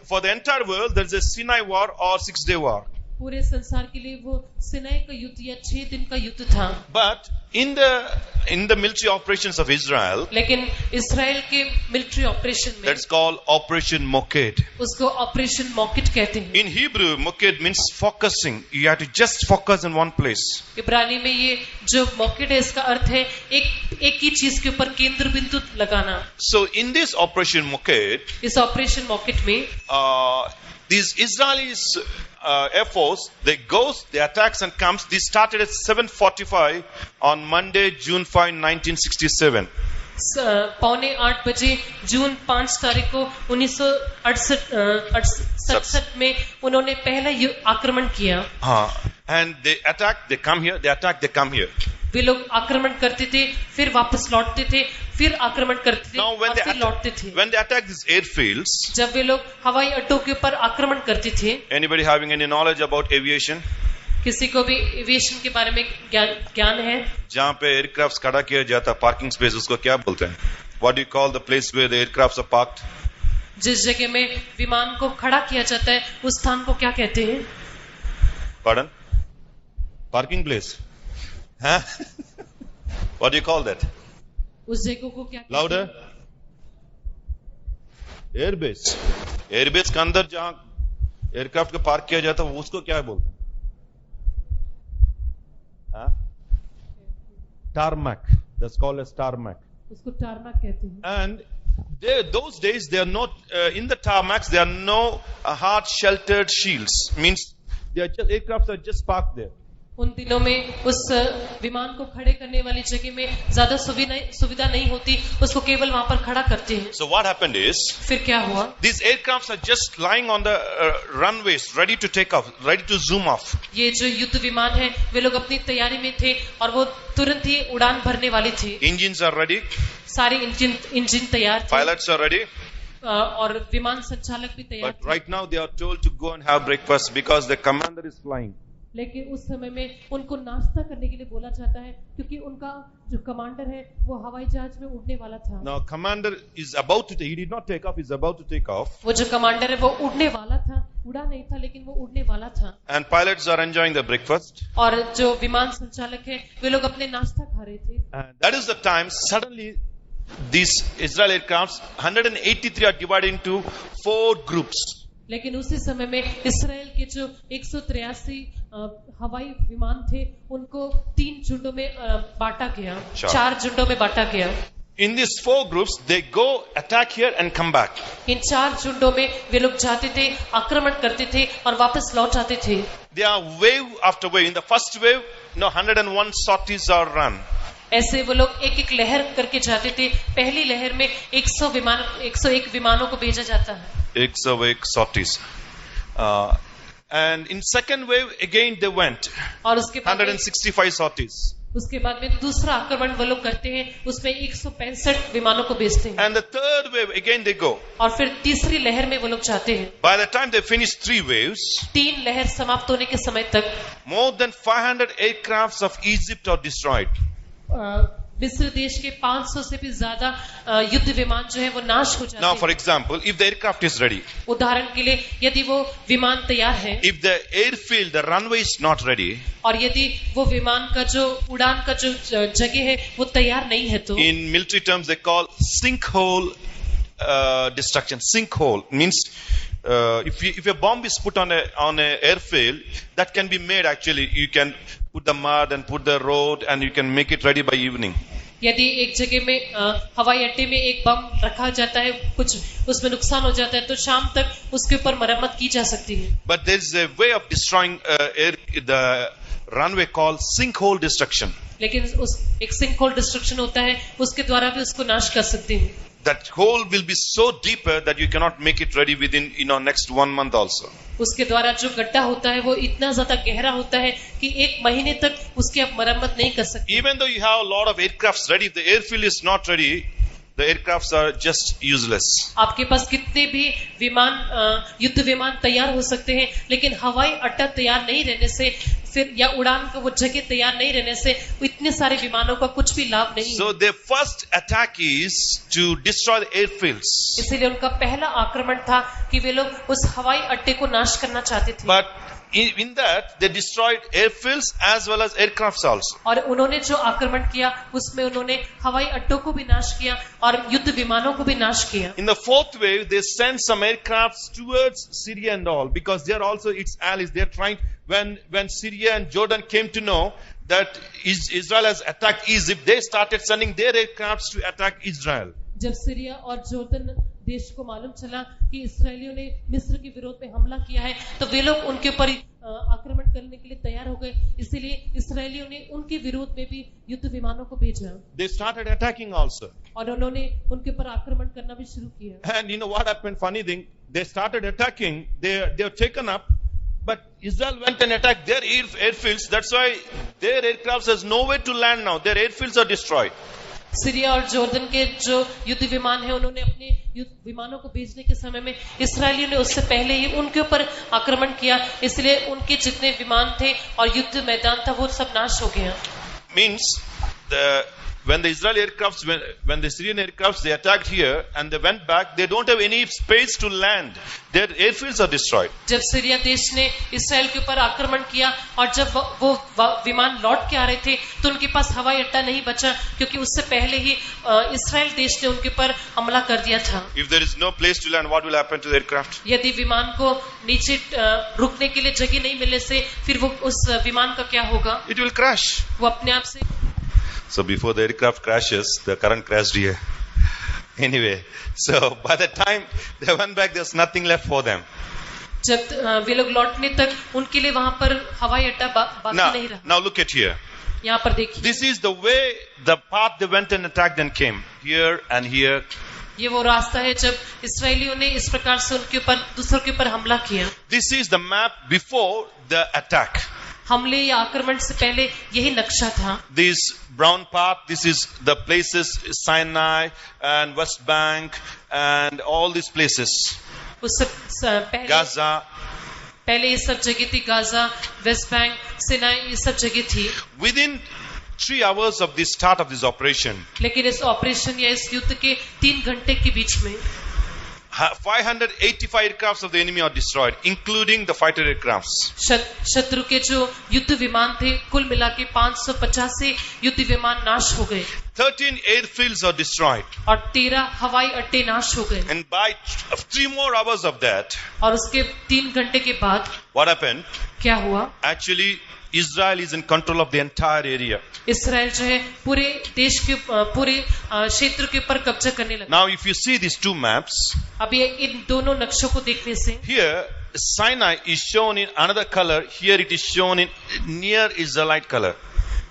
Speaker 1: For the entire world, there is a Sinai war or 6-day war.
Speaker 2: पूरे संसार के लिए वो सिनाई का युद्ध या 6 दिन का युद्ध था।
Speaker 1: But in the military operations of Israel,
Speaker 2: लेकिन इस्राएल के मिलिट्री ऑपरेशन में
Speaker 1: that's called Operation Moked.
Speaker 2: उसको ऑपरेशन मॉकेड कहते हैं।
Speaker 1: In Hebrew, Moked means focusing. You have to just focus in one place.
Speaker 2: इब्रानी में ये जो मॉकेड है इसका अर्थ है एक ही चीज के ऊपर केंद्र बिंदु लगाना।
Speaker 1: So in this Operation Moked,
Speaker 2: इस ऑपरेशन मॉकेड में
Speaker 1: these Israelis Air Force, they attacks and comes. They started at 7:45 on Monday, June 5, 1967.
Speaker 2: 7:45 बजे जून 5 तारीख को 1967 में उन्होंने पहला आक्रमण किया।
Speaker 1: And they attack, they come here, they attack, they come here.
Speaker 2: वे लोग आक्रमण करते थे, फिर वापस लौटते थे, फिर आक्रमण करते थे और फिर लौटते थे।
Speaker 1: When they attack these airfields,
Speaker 2: जब वे लोग हवाई अड्डों के ऊपर आक्रमण करते थे,
Speaker 1: anybody having any knowledge about aviation?
Speaker 2: किसी को भी एविएशन के बारे में ज्ञान है? जहाँ
Speaker 1: पे एयरक्राफ्ट खड़ा किया जाता पार्किंग स्पेस, उसको क्या बोलते हैं? What do you call the place where the aircrafts are parked?
Speaker 2: जिस जगह में विमान को खड़ा किया जाता है उस स्थान को क्या कहते हैं?
Speaker 1: Pardon? Parking place? Huh? What do you call that?
Speaker 2: उस जगह को क्या?
Speaker 1: Louder? Airbase. Airbase के अंदर जहाँ एयरक्राफ्ट को पार्क किया जाता है उसको क्या बोलते हैं? Tarmac. That's called as tarmac.
Speaker 2: उसको tarmac कहते हैं।
Speaker 1: And those days they are not in the tarmacs. There are no hard sheltered shields. Means the aircrafts are just parked there.
Speaker 2: उन दिनों में उस विमान को खड़े करने वाली जगह में ज्यादा सुविधा नहीं होती, उसको केवल वहां पर खड़ा करते हैं।
Speaker 1: So what happened is,
Speaker 2: फिर क्या हुआ?
Speaker 1: These aircrafts are just lying on the runways, ready to take off, ready to zoom off.
Speaker 2: ये जो युद्ध विमान है, वे लोग अपनी तैयारी में थे और वो तुरंत ही उड़ान भरने वाले थे।
Speaker 1: Engines are ready.
Speaker 2: सारे इंजन तैयार थे।
Speaker 1: Pilots are ready.
Speaker 2: और विमान संचालक भी तैयार थे।
Speaker 1: But right now they are told to go and have breakfast because the commander is flying.
Speaker 2: लेकिन उस समय में उनको नाश्ता करने के लिए बोला जाता है क्योंकि उनका जो कमांडर है वो हवाई जहाज में उड़ने वाला था।
Speaker 1: Now commander is about to he did not take off, he's about to take off.
Speaker 2: वो जो कमांडर है वो उड़ने वाला था, उड़ा नहीं था लेकिन वो उड़ने वाला था।
Speaker 1: And pilots are enjoying the breakfast.
Speaker 2: और जो विमान संचालक है वे लोग अपने नाश्ता खा रहे थे।
Speaker 1: And that is the time suddenly these Israel aircrafts 183 are divided into 4 groups.
Speaker 2: लेकिन उसी समय में इसराइल के जो 183 हवाई विमान थे उनको 3 झुंडों में बांटा गया, 4 झुंडों में बांटा गया।
Speaker 1: In these 4 groups, they go attack here and come back.
Speaker 2: इन 4 झुंडों में वे लोग जाते थे, आक्रमण करते थे और वापस लौट जाते थे।
Speaker 1: They are wave after wave. In the first wave, 101 sorties are run.
Speaker 2: ऐसे वो लोग एक एक लहर करके जाते थे। पहली लहर में 101 विमानों को भेजा जाता है।
Speaker 1: 101 sorties. And in second wave again they went.
Speaker 2: और उसके बाद
Speaker 1: 165 sorties.
Speaker 2: उसके बाद में दूसरा आक्रमण वो लोग करते हैं, उसमें 165 विमानों को भेजते हैं।
Speaker 1: And the third wave again they go.
Speaker 2: और फिर तीसरी लहर में वो लोग जाते हैं।
Speaker 1: By the time they finish 3 waves,
Speaker 2: 3 लहर समाप्त होने के समय तक
Speaker 1: more than 500 aircrafts of Egypt are destroyed.
Speaker 2: मिस्र देश के 500 से भी ज्यादा युद्ध विमान जो है वो नाश हो जाते हैं।
Speaker 1: Now, for example, if the aircraft is ready,
Speaker 2: उदाहरण के लिए यदि वो विमान तैयार है,
Speaker 1: if the airfield, the runway is not ready,
Speaker 2: और यदि वो विमान का जो उड़ान का जो जगह है वो तैयार नहीं है, तो
Speaker 1: in military terms they call sinkhole destruction. Sinkhole means if a bomb is put on a airfield, that can be made actually. You can put the mud and put the road and you can make it ready by evening.
Speaker 2: यदि एक जगह में हवाई अड्डे में एक बम रखा जाता है, कुछ उसमें नुकसान हो जाता है, तो शाम तक उसके ऊपर मरम्मत की जा सकती है।
Speaker 1: But there is a way of destroying the runway called sinkhole destruction.
Speaker 2: लेकिन उस एक सिंकहोल डिस्ट्रक्शन होता है, उसके द्वारा भी उसको नाश कर सकते हैं।
Speaker 1: That hole will be so deeper that you cannot make it ready within next 1 month also.
Speaker 2: उसके द्वारा जो गड्ढा होता है वो इतना ज्यादा गहरा होता है कि 1 महीने तक उसकी आप मरम्मत नहीं कर सकते।
Speaker 1: Even though you have a lot of aircrafts ready, if the airfield is not ready, the aircrafts are just useless.
Speaker 2: आपके पास कितने भी युद्ध विमान तैयार हो सकते हैं, लेकिन हवाई अड्डा तैयार नहीं रहने से फिर या उड़ान का वो जगह तैयार नहीं रहने से इतने सारे विमानों का कुछ भी लाभ नहीं
Speaker 1: So their first attack is to destroy the airfields.
Speaker 2: इसीलिए उनका पहला आक्रमण था कि वे लोग उस हवाई अड्डे को नाश करना चाहते थे।
Speaker 1: But in that they destroyed airfields as well as aircrafts also.
Speaker 2: और उन्होंने जो आक्रमण किया उसमें उन्होंने हवाई अड्डों को भी नाश किया और युद्ध विमानों को भी नाश किया।
Speaker 1: In the fourth wave, they sent some aircrafts towards Syria and all, because they are also its allies. They are trying, when Syria and Jordan came to know that Israel has attacked Egypt, they started sending their aircrafts to attack Israel.
Speaker 2: जब Syria और जोर्दन देश को मालूम चला कि इसराइलियों ने मिस्र के विरोध में हमला किया है, तो वे लोग उनके ऊपर आक्रमण करने के लिए तैयार हो गए। इसीलिए इसराइलियों ने उनके विरोध में भी युद्ध विमानों को भेजा।
Speaker 1: They started attacking also.
Speaker 2: और उन्होंने उनके ऊपर आक्रमण करना भी शुरू किया।
Speaker 1: And you know what happened? Funny thing, they started attacking. They were taken up, but Israel went and attacked their airfields. That's why their aircrafts has nowhere to land now. Their airfields are destroyed.
Speaker 2: Syria और जोर्दन के जो युद्ध विमान है, उन्होंने अपने युद्ध विमानों को भेजने के समय में इसराइलियों ने उससे पहले ही उनके ऊपर आक्रमण किया, इसलिए उनके जितने विमान थे और युद्ध मैदान था वो सब नाश हो गया।
Speaker 1: Means when the Israeli aircrafts, when the Syrian aircrafts, they attacked here and they went back, they don't have any space to land. Their airfields are destroyed.
Speaker 2: जब सीरिया देश ने इसराइल के ऊपर आक्रमण किया और जब वो विमान लौट के आ रहे थे, तो उनके पास हवाई अड्डा नहीं बचा, क्योंकि उससे पहले ही इसराइल देश ने उनके ऊपर हमला कर दिया था।
Speaker 1: If there is no place to land, what will happen to the aircraft?
Speaker 2: यदि विमान को नीचे रुकने के लिए जगह नहीं मिलने से फिर वो उस विमान का क्या होगा?
Speaker 1: It will crash.
Speaker 2: वो अपने आप से।
Speaker 1: So before the aircraft crashes, the current crashed here. Anyway, so by the time they went back, there's nothing left for them.
Speaker 2: जब वे लोग लौटने तक उनके लिए वहां पर हवाई अड्डा बाकी नहीं रहा।
Speaker 1: Now look at here.
Speaker 2: यहाँ पर देखिए।
Speaker 1: This is the way, the path they went and attacked and came. Here and here.
Speaker 2: ये वो रास्ता है जब इसराइलियों ने इस प्रकार से उनके ऊपर दूसरों के ऊपर हमला किया।
Speaker 1: This is the map before the attack.
Speaker 2: हमले या आक्रमण से पहले यही नक्शा था।
Speaker 1: This brown path, this is the places Sinai and West Bank and all these places.
Speaker 2: पहले
Speaker 1: Gaza.
Speaker 2: पहले ये सब जगह थी, गाजा, वेस्ट बैंक, सिनाई, ये सब जगह थी।
Speaker 1: Within 3 hours of the start of this operation,
Speaker 2: लेकिन इस ऑपरेशन या इस युद्ध के 3 घंटे के बीच में
Speaker 1: 585 aircrafts of the enemy are destroyed, including the fighter aircrafts.
Speaker 2: शत्रु के जो युद्ध विमान थे, कुल मिला के 585 युद्ध विमान नाश हो गए।
Speaker 1: 13 airfields are destroyed.
Speaker 2: और 13 हवाई अड्डे नाश हो गए।
Speaker 1: And by 3 more hours of that,
Speaker 2: और उसके 3 घंटे के बाद
Speaker 1: what happened?
Speaker 2: क्या हुआ?
Speaker 1: Actually, Israel is in control of the entire area.
Speaker 2: Israel जो है पूरे देश के पूरे क्षेत्र के ऊपर कब्जा करने लगा।
Speaker 1: Now, if you see these two maps,
Speaker 2: अभी इन दोनों नक्शों को देखने से
Speaker 1: here Sinai is shown in another color. Here it is shown in near Israelite color.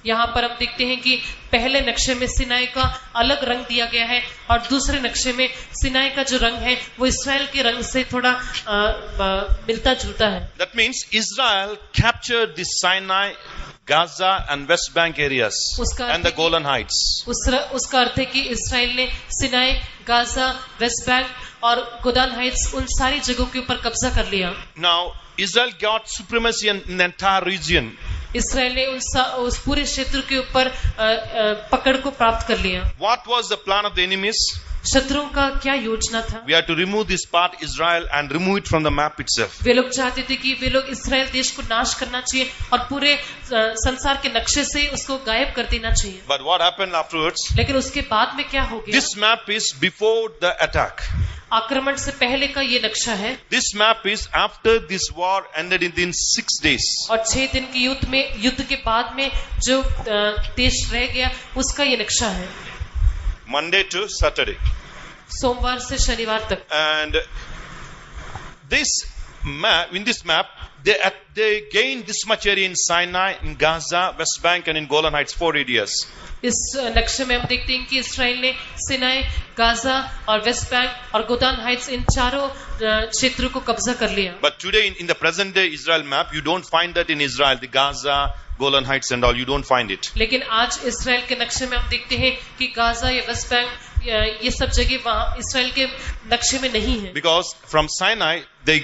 Speaker 2: यहाँ पर हम देखते हैं कि पहले नक्शे में सिनाई का अलग रंग दिया गया है और दूसरे नक्शे में सिनाई का जो रंग है वो इसराइल के रंग से थोड़ा मिलता जुलता है।
Speaker 1: That means Israel captured the Sinai, Gaza and West Bank areas and the Golan Heights.
Speaker 2: उसका अर्थ है कि इसराइल ने सिनाई, गाजा, वेस्ट बैंक और गोलान हाइट्स उन सारी जगहों के ऊपर कब्जा कर लिया।
Speaker 1: Now Israel got supremacy in the entire region.
Speaker 2: Israel ने उस पूरे क्षेत्र के ऊपर पकड़ को प्राप्त कर लिया।
Speaker 1: What was the plan of the enemies?
Speaker 2: शत्रुओं का क्या योजना था?
Speaker 1: We have to remove this part Israel and remove it from the map itself.
Speaker 2: वे लोग चाहते थे कि वे लोग इसराइल देश को नाश करना चाहिए और पूरे संसार के नक्शे से उसको गायब कर देना चाहिए।
Speaker 1: But what happened afterwards?
Speaker 2: लेकिन उसके बाद में क्या हो गया?
Speaker 1: This map is before the attack.
Speaker 2: आक्रमण से पहले का ये नक्शा है।
Speaker 1: This map is after this war ended in 6 days.
Speaker 2: और 6 दिन के युद्ध के बाद में जो देश रह गया उसका ये नक्शा है।
Speaker 1: Monday to Saturday.
Speaker 2: सोमवार से शनिवार तक।
Speaker 1: And this map, in this map, they gained this much area in Sinai, in Gaza, West Bank, and in Golan Heights, 4 areas.
Speaker 2: इस नक्शे में हम देखते हैं कि इसराइल ने सिनाई, गाजा और वेस्ट बैंक और गोलान हाइट्स इन चारों क्षेत्रों को कब्जा कर लिया।
Speaker 1: But today, in the present day Israel map, you don't find that in Israel. The Gaza, Golan Heights and all, you don't find it.
Speaker 2: लेकिन आज इसराइल के नक्शे में हम देखते हैं कि गाजा या वेस्ट बैंक ये सब जगह वहाँ इसराइल के नक्शे में नहीं है,
Speaker 1: because from Sinai they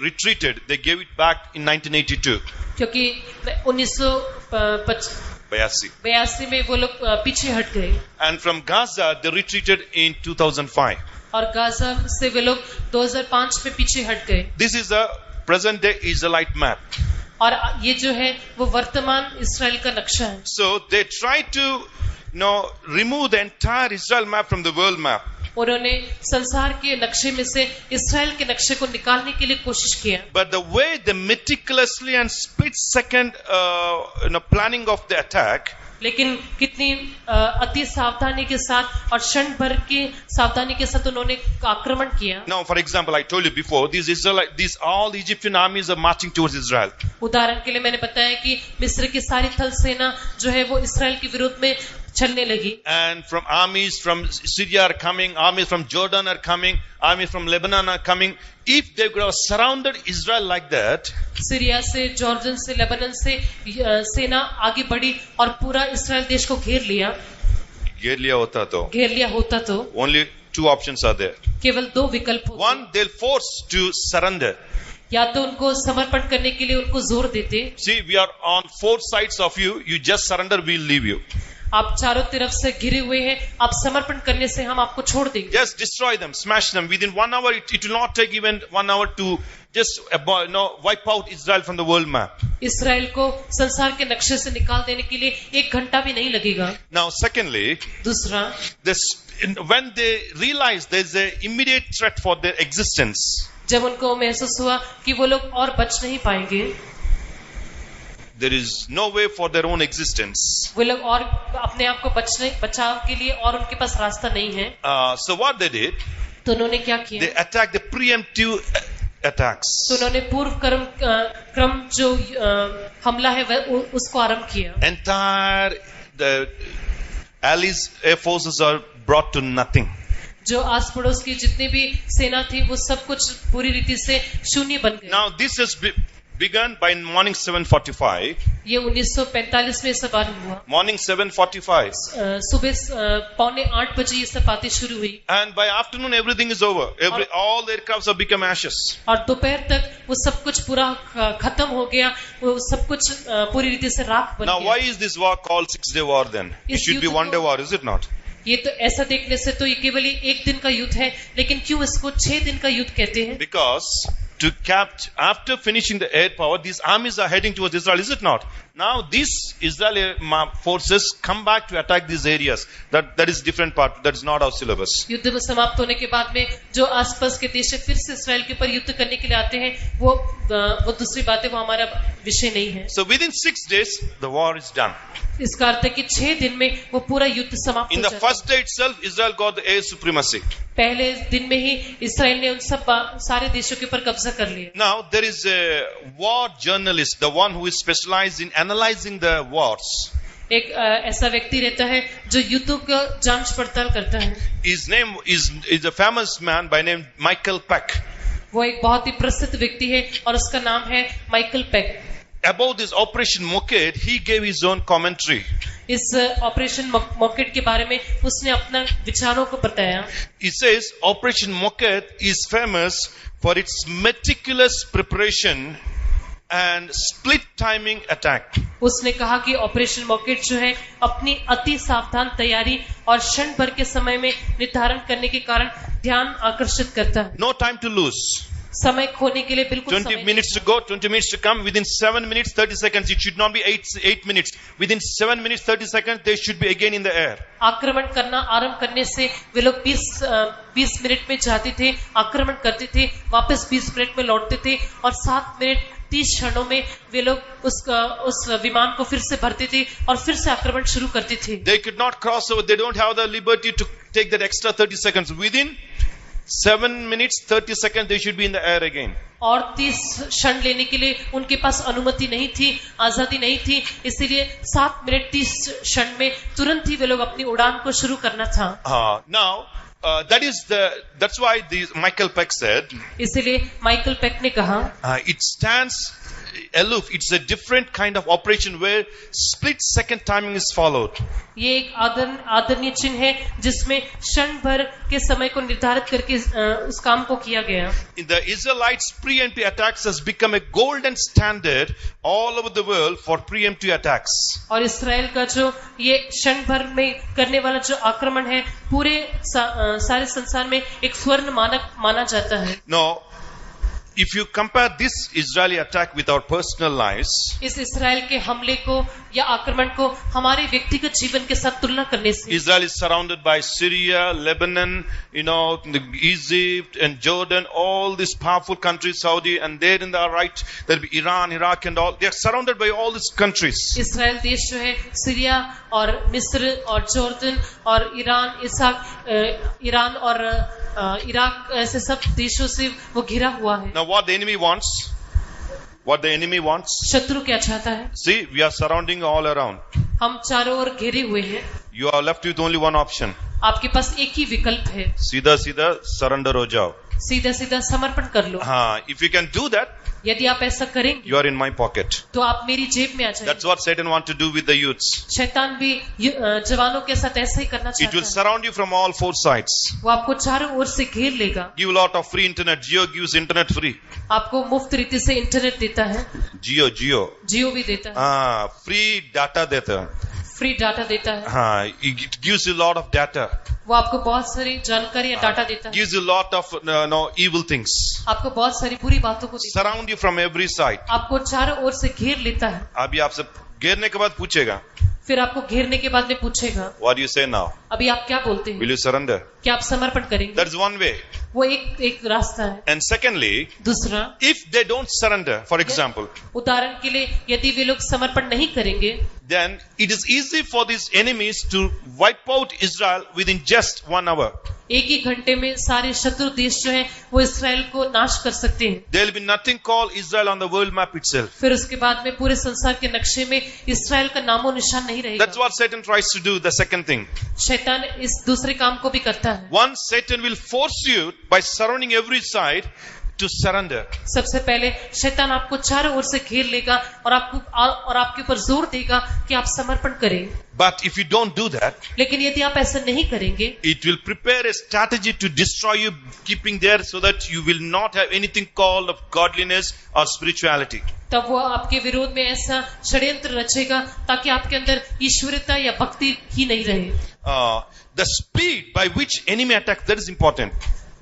Speaker 1: retreated, they gave it back in 1982.
Speaker 2: क्योंकि 1982 में वो लोग पीछे हट गए,
Speaker 1: And from Gaza they retreated in 2005.
Speaker 2: और गाजा से वे लोग 2005 में पीछे हट गए.
Speaker 1: This is the present day Israelite map.
Speaker 2: और ये जो है वो वर्तमान इसराइल का नक्शा है.
Speaker 1: So they tried to remove the entire Israel map from the world map.
Speaker 2: उन्होंने संसार के नक्शे में से इसराइल के नक्शे को निकालने के लिए कोशिश किया.
Speaker 1: But the way they meticulously and split second planning of the attack,
Speaker 2: लेकिन कितनी अति सावधानी के साथ और क्षण भर की सावधानी के साथ उन्होंने आक्रमण किया.
Speaker 1: Now, for example, I told you before, these all Egyptian armies are marching towards Israel.
Speaker 2: उदाहरण के लिए मैंने बताया कि मिस्र की सारी थल सेना जो है वो इसराइल के विरोध में चलने लगी.
Speaker 1: And from armies from Syria are coming, armies from Jordan are coming, armies from Lebanon are coming. If they could have surrounded Israel like that,
Speaker 2: Syria से, जॉर्डन से, लेबनान से सेना आगे बढ़ी और पूरा इसराइल देश को घेर लिया होता तो
Speaker 1: only two options are there.
Speaker 2: केवल दो विकल्प होते.
Speaker 1: One, they'll force to surrender.
Speaker 2: या तो उनको समर्पण करने के लिए उनको जोर देते.
Speaker 1: See, we are on four sides of you. You just surrender, we'll leave you.
Speaker 2: आप चारों तरफ से घिरे हुए हैं, आप समर्पण करने से हम आपको छोड़ देंगे.
Speaker 1: Just destroy them, smash them. Within 1 hour, it will not take even 1 hour to just wipe out Israel from the world map.
Speaker 2: Israel को संसार के नक्शे से निकाल देने के लिए 1 घंटा भी नहीं लगेगा.
Speaker 1: Now, secondly,
Speaker 2: दूसरा,
Speaker 1: when they realize there's an immediate threat for their existence,
Speaker 2: जब उनको महसूस हुआ कि वो लोग और बच नहीं पाएंगे,
Speaker 1: there is no way for their own existence.
Speaker 2: वो लोग और अपने आप को बचाव के लिए और उनके पास रास्ता नहीं है.
Speaker 1: So what they did?
Speaker 2: तो उन्होंने क्या किया?
Speaker 1: They attacked the preemptive attacks.
Speaker 2: तो उन्होंने पूर्व क्रम जो हमला है उसको आरंभ किया.
Speaker 1: Entire the allies air forces are brought to nothing.
Speaker 2: जो आस पड़ोस की जितनी भी सेना थी वो सब कुछ पूरी रीति से शून्य बन गए.
Speaker 1: Now this has begun by morning 7:45.
Speaker 2: ये 1945 में सब आरंभ हुआ.
Speaker 1: Morning 7:45.
Speaker 2: सुबह 7:45 बजे ये सब बातें शुरू हुई.
Speaker 1: And by afternoon everything is over. All the aircrafts have become ashes.
Speaker 2: और दोपहर तक वो सब कुछ पूरा खत्म हो गया. वो सब कुछ पूरी रीति से राख बन गया.
Speaker 1: Now why is this war called 6-day war then? It should be 1-day war, is it not?
Speaker 2: ये तो ऐसा देखने से तो ये केवल 1 दिन का युद्ध है, लेकिन क्यों इसको 6 दिन का युद्ध कहते हैं?
Speaker 1: Because after finishing the air power, these armies are heading towards Israel, is it not? Now these Israeli forces come back to attack these areas. That is different part. That is not our syllabus.
Speaker 2: युद्ध में समाप्त होने के बाद में जो आसपास के देश फिर से इस्राएल के ऊपर युद्ध करने के लिए आते हैं, वो दूसरी बात है, वो हमारा विषय नहीं है.
Speaker 1: So within 6 days, the war is done.
Speaker 2: इसका अर्थ है कि 6 दिन में वो पूरा युद्ध समाप्त हो
Speaker 1: जाता है. In the first day itself, Israel got the air supremacy.
Speaker 2: पहले दिन में ही इस्राएल ने उन सब सारे देशों के ऊपर कब्जा कर लिया.
Speaker 1: Now there is a war journalist, the one who is specialized in analyzing the wars.
Speaker 2: एक ऐसा व्यक्ति रहता है जो युद्धों का जांच पड़ताल करता है.
Speaker 1: His name is a famous man by name Michael Peck.
Speaker 2: वो एक बहुत ही प्रसिद्ध व्यक्ति है और उसका नाम है Michael pack.
Speaker 1: About this operation Moked, he gave his own commentary.
Speaker 2: इस ऑपरेशन मोकेड के बारे में उसने अपना विचारों को बताया.
Speaker 1: He says Operation Moked is famous for its meticulous preparation and split timing attack.
Speaker 2: उसने कहा कि ऑपरेशन मोकेड जो है अपनी अति सावधान तैयारी और क्षण भर के समय में निर्धारण करने के कारण ध्यान आकर्षित करता है.
Speaker 1: No time to lose.
Speaker 2: समय खोने के लिए बिल्कुल
Speaker 1: 20 minutes to go, 20 minutes to come. Within 7 minutes 30 seconds, it should not be 8 minutes. Within 7 minutes 30 seconds, they should be again in the air.
Speaker 2: आक्रमण करना आरंभ करने से वे लोग 20 मिनट में जाते थे, आक्रमण करते थे, वापस 20 मिनट में लौटते थे और 7 मिनट 30 क्षणों में वे लोग उस विमान को फिर से भरते थे और फिर से आक्रमण शुरू करते थे.
Speaker 1: They could not cross over. They don't have the liberty to take that extra 30 seconds. Within 7 minutes 30 seconds, they should be in the air again.
Speaker 2: और 30 क्षण लेने के लिए उनके पास अनुमति नहीं थी, आजादी नहीं थी, इसीलिए 7 मिनट 30 क्षण में तुरंत ही वे लोग अपनी उड़ान को शुरू करना था.
Speaker 1: Now that's why Michael Peck said.
Speaker 2: इसीलिए माइकल पेक ने कहा.
Speaker 1: It stands aloof. It's a different kind of operation where split second timing is followed.
Speaker 2: ये एक आदरणीय चिन्ह है जिसमें क्षण भर के समय को निर्धारित करके उस काम को किया गया.
Speaker 1: In the Israelites, preemptive attacks has become a golden standard all over the world for preemptive attacks.
Speaker 2: और इसराइल का जो ये क्षण भर में करने वाला जो आक्रमण है पूरे सारे संसार में एक स्वर्ण मानक माना जाता है.
Speaker 1: Now, if you compare this Israeli attack with our personal lives,
Speaker 2: इस इसराइल के हमले को या आक्रमण को हमारे व्यक्तिगत जीवन के साथ तुलना करने से
Speaker 1: Israel is surrounded by Syria, Lebanon, Egypt and Jordan, all these powerful countries, Saudi, and there in the right there will be Iran, Iraq and all. They are surrounded by all these countries.
Speaker 2: Israel देश जो है Syria और मिस्र और Jordan और Iran और Iraq ऐसे सब देशों से वो घिरा हुआ है.
Speaker 1: Now what the enemy wants? What the enemy wants?
Speaker 2: शत्रु क्या चाहता है?
Speaker 1: See, we are surrounding all around.
Speaker 2: हम चारों ओर घेरे हुए हैं.
Speaker 1: You are left with only one option.
Speaker 2: आपके पास एक ही विकल्प है.
Speaker 1: सीधा सीधा surrender हो जाओ.
Speaker 2: सीधा सीधा समर्पण कर लो.
Speaker 1: हाँ, if you can do that,
Speaker 2: यदि आप ऐसा करेंगे,
Speaker 1: you are in my pocket.
Speaker 2: तो आप मेरी जेब में आ जाएंगे.
Speaker 1: That's what Satan wants to do with the youths.
Speaker 2: शैतान भी जवानों के साथ ऐसा ही करना
Speaker 1: It will
Speaker 2: चाहता है.
Speaker 1: surround you from all four sides.
Speaker 2: वो आपको चारों ओर से घेर लेगा.
Speaker 1: Give a lot of free internet. Geo gives internet free.
Speaker 2: आपको मुफ्त रीति से इंटरनेट देता है.
Speaker 1: Geo.
Speaker 2: जियो भी देता है.
Speaker 1: हाँ, free data देता है.
Speaker 2: फ्री डाटा देता है.
Speaker 1: हाँ, it gives you a lot of data.
Speaker 2: वो आपको बहुत सारी जानकारी या डाटा देता है.
Speaker 1: Gives you a lot of evil things.
Speaker 2: आपको बहुत सारी बुरी बातों को देता है.
Speaker 1: Surround you from every side.
Speaker 2: आपको चारों ओर से घेर लेता है.
Speaker 1: अभी आपसे घेरने के बाद पूछेगा.
Speaker 2: फिर आपको घेरने के बाद में पूछेगा.
Speaker 1: What do you say now?
Speaker 2: अभी आप क्या बोलते हैं?
Speaker 1: Will you surrender?
Speaker 2: क्या आप समर्पण करेंगे?
Speaker 1: That's one way.
Speaker 2: वो एक रास्ता है.
Speaker 1: And secondly,
Speaker 2: दूसरा,
Speaker 1: if they don't surrender, for example,
Speaker 2: उदाहरण के लिए यदि वे लोग समर्पण नहीं करेंगे,
Speaker 1: then it is easy for these enemies to wipe out Israel within just 1 hour.
Speaker 2: एक ही घंटे में सारे शत्रु देश जो है वो इसराइल को नाश कर सकते हैं.
Speaker 1: There will be nothing called Israel on the world map itself.
Speaker 2: फिर उसके बाद में पूरे संसार के नक्शे में इसराइल का नामो निशान नहीं रहेगा.
Speaker 1: That's what Satan tries to do, the second thing.
Speaker 2: शैतान इस दूसरे काम को भी करता है.
Speaker 1: One, Satan will force you by surrounding every side to surrender.
Speaker 2: सबसे पहले शैतान आपको चारों ओर से घेर लेगा और आपके ऊपर जोर देगा कि आप समर्पण करें.
Speaker 1: But if you don't do that,
Speaker 2: लेकिन यदि आप ऐसा नहीं करेंगे,
Speaker 1: it will prepare a strategy to destroy you, keeping there so that you will not have anything called of godliness or spirituality.
Speaker 2: तब वो आपके विरोध में ऐसा षड्यंत्र रचेगा ताकि आपके अंदर ईश्वरता या भक्ति ही नहीं रहे.
Speaker 1: The speed by which enemy attack, that is important.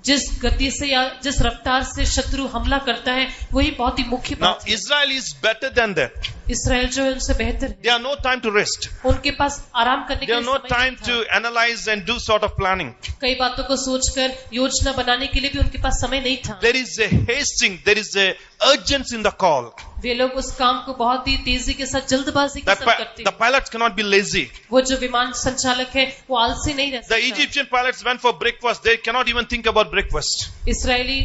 Speaker 2: जिस गति से या जिस रफ्तार से शत्रु हमला करता है वही बहुत ही मुख्य
Speaker 1: Now,
Speaker 2: बात है.
Speaker 1: Israel is better than that.
Speaker 2: Israel जो है उनसे बेहतर है.
Speaker 1: They have no time to rest.
Speaker 2: उनके पास आराम करने
Speaker 1: They
Speaker 2: के
Speaker 1: have
Speaker 2: लिए
Speaker 1: no
Speaker 2: समय
Speaker 1: time
Speaker 2: नहीं
Speaker 1: to
Speaker 2: था.
Speaker 1: analyze and do sort of planning.
Speaker 2: कई बातों को सोचकर योजना बनाने के लिए भी उनके पास समय नहीं था.
Speaker 1: There is a hasting, there is a urgency in the call.
Speaker 2: वे लोग उस काम को बहुत ही तेजी के साथ जल्दबाजी के साथ करते
Speaker 1: The
Speaker 2: हैं.
Speaker 1: pilots cannot be lazy.
Speaker 2: वो जो विमान संचालक है वो आलसी नहीं रह
Speaker 1: The
Speaker 2: सकता.
Speaker 1: Egyptian pilots went for breakfast. They cannot even think about breakfast.
Speaker 2: Israeli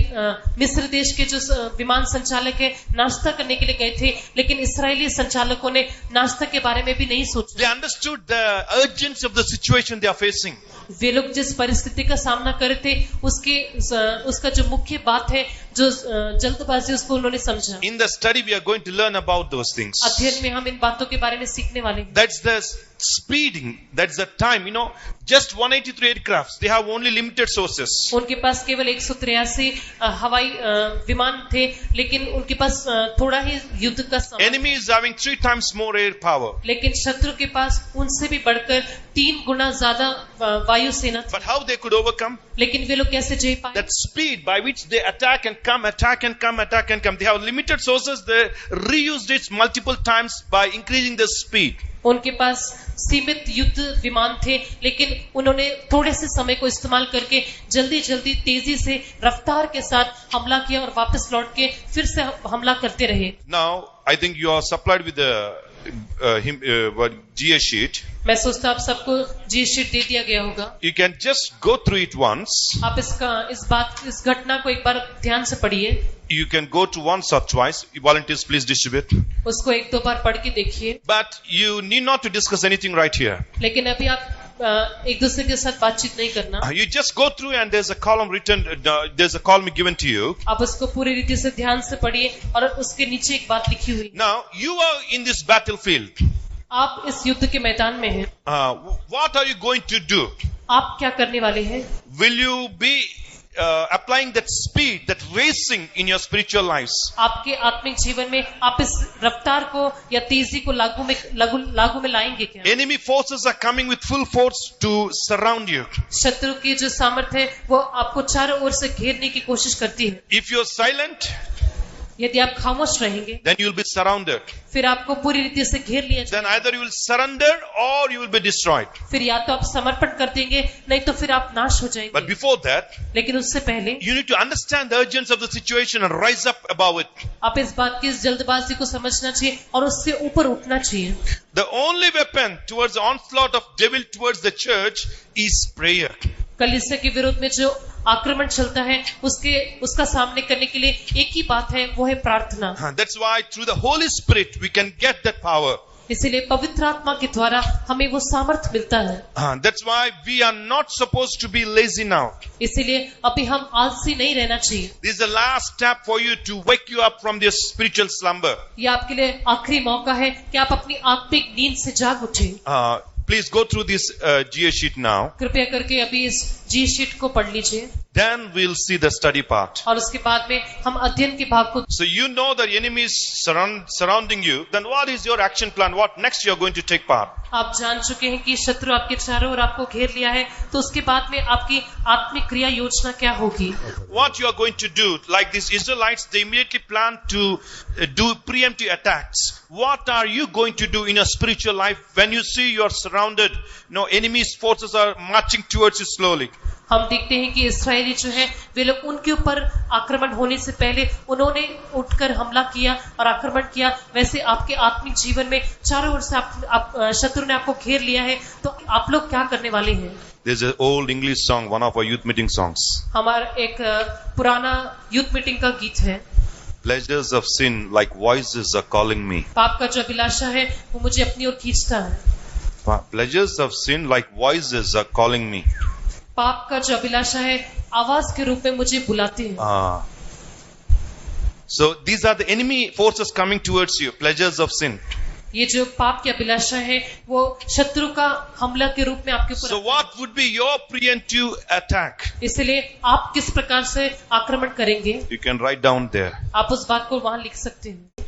Speaker 2: मिस्र देश के जो विमान संचालक है नाश्ता करने के लिए गए थे, लेकिन इसराइली संचालकों ने नाश्ता के बारे में भी नहीं सोचा.
Speaker 1: They understood the urgency of the situation they are facing.
Speaker 2: वे लोग जिस परिस्थिति का सामना कर रहे थे उसका जो मुख्य बात है जो जल्दबाजी, उसको उन्होंने समझा.
Speaker 1: In the study, we are going to learn about those things.
Speaker 2: अध्ययन में हम इन बातों के बारे में सीखने वाले हैं.
Speaker 1: That's the speeding. That's the time. Just 183 aircrafts. They have only limited sources.
Speaker 2: उनके पास केवल 183 हवाई विमान थे, लेकिन उनके पास थोड़ा ही युद्ध का समय.
Speaker 1: Enemy is having 3 times more air power.
Speaker 2: लेकिन शत्रु के पास उनसे भी बढ़कर 3 गुना ज्यादा वायु सेना थी.
Speaker 1: But how they could overcome?
Speaker 2: लेकिन वे लोग कैसे जय पाए?
Speaker 1: That speed by which they attack and come, attack and come, attack and come. They have limited sources. They reused it multiple times by increasing the speed.
Speaker 2: उनके पास सीमित युद्ध विमान थे, लेकिन उन्होंने थोड़े से समय को इस्तेमाल करके जल्दी तेजी से रफ्तार के साथ हमला किया और वापस लौट के फिर से हमला करते रहे.
Speaker 1: Now, I think you are supplied with the GA sheet.
Speaker 2: मैं सोचता आप सबको जी शीट दे दिया गया होगा.
Speaker 1: You can just go through it once.
Speaker 2: आप इस घटना को एक बार ध्यान से पढ़िए.
Speaker 1: You can go to once or twice. Volunteers, please distribute.
Speaker 2: उसको 1-2 बार पढ़ के देखिए.
Speaker 1: But you need not to discuss anything right here.
Speaker 2: लेकिन अभी आप एक दूसरे के साथ बातचीत नहीं करना.
Speaker 1: You just go through and there's a column written, there's a column given to you.
Speaker 2: आप उसको पूरी रीति से ध्यान से पढ़िए और उसके नीचे एक बात लिखी हुई.
Speaker 1: Now, you are in this battlefield.
Speaker 2: आप इस युद्ध के मैदान में हैं.
Speaker 1: What are you going to do?
Speaker 2: आप क्या करने वाले हैं?
Speaker 1: Will you be applying that speed, that racing in your spiritual lives?
Speaker 2: आपके आत्मिक जीवन में आप इस रफ्तार को या तेजी को लागू में लाएंगे क्या?
Speaker 1: Enemy forces are coming with full force to surround you.
Speaker 2: शत्रु की जो सामर्थ्य है वो आपको चारों ओर से घेरने की कोशिश करती है.
Speaker 1: If you're silent,
Speaker 2: यदि आप खामोश रहेंगे,
Speaker 1: then you'll be surrounded.
Speaker 2: फिर आपको पूरी रीति से घेर लिया
Speaker 1: Then
Speaker 2: जाएगा.
Speaker 1: either you will surrender or you will be destroyed.
Speaker 2: फिर या तो आप समर्पण कर देंगे, नहीं तो फिर आप नाश हो
Speaker 1: But
Speaker 2: जाएंगे.
Speaker 1: before that,
Speaker 2: लेकिन उससे पहले
Speaker 1: you need to understand the urgency of the situation and rise up above it.
Speaker 2: आप इस बात की इस जल्दबाजी को समझना चाहिए और उससे ऊपर उठना चाहिए.
Speaker 1: The only weapon towards the onslaught of devil towards the church is prayer.
Speaker 2: कलीसिया के विरोध में जो आक्रमण चलता है उसका सामने करने के लिए एक ही बात है, वो है प्रार्थना.
Speaker 1: That's why through the Holy Spirit we can get that power.
Speaker 2: इसीलिए पवित्र आत्मा के द्वारा हमें वो सामर्थ्य मिलता है.
Speaker 1: That's why we are not supposed to be lazy now.
Speaker 2: इसीलिए अभी हम आलसी नहीं रहना चाहिए.
Speaker 1: This is the last step for you to wake you up from this spiritual slumber.
Speaker 2: ये आपके लिए आखिरी मौका है कि आप अपनी आत्मिक नींद से जाग उठें.
Speaker 1: Please go through this GA sheet now.
Speaker 2: कृपया करके अभी इस जी शीट को पढ़ लीजिए.
Speaker 1: Then we'll see the study part.
Speaker 2: और उसके बाद में हम अध्ययन के भाग को.
Speaker 1: So you know the enemy is surrounding you. Then what is your action plan? What next you are going to take part?
Speaker 2: आप जान चुके हैं कि शत्रु आपके चारों ओर आपको घेर लिया है, तो उसके बाद में आपकी आत्मिक क्रिया योजना क्या होगी?
Speaker 1: What you are going to do? Like these Israelites, they immediately plan to do preemptive attacks. What are you going to do in your spiritual life when you see you are surrounded? No, enemy's forces are marching towards you slowly.
Speaker 2: हम देखते हैं कि इस्राएली जो है वे लोग उनके ऊपर आक्रमण होने से पहले उन्होंने उठकर हमला किया और आक्रमण किया. वैसे आपके आत्मिक जीवन में चारों ओर से शत्रु ने आपको घेर लिया है, तो आप लोग क्या करने वाले हैं?
Speaker 1: There's an old English song, one of our youth meeting songs.
Speaker 2: हमारा एक पुराना यूथ मीटिंग का गीत है.
Speaker 1: Pleasures of sin like voices are calling me.
Speaker 2: पाप का जो अभिलाषा है वो मुझे अपनी ओर खींचता है.
Speaker 1: Pleasures of sin like voices are calling me.
Speaker 2: पाप का जो अभिलाषा है आवाज के रूप में मुझे बुलाते हैं.
Speaker 1: So these are the enemy forces coming towards you. Pleasures of sin.
Speaker 2: ये जो पाप की अभिलाषा है वो शत्रु का हमला के रूप में आपके ऊपर.
Speaker 1: So what would be your preemptive attack?
Speaker 2: इसलिए आप किस प्रकार से आक्रमण करेंगे?
Speaker 1: You can write down there.
Speaker 2: आप उस बात को वहां लिख सकते हैं.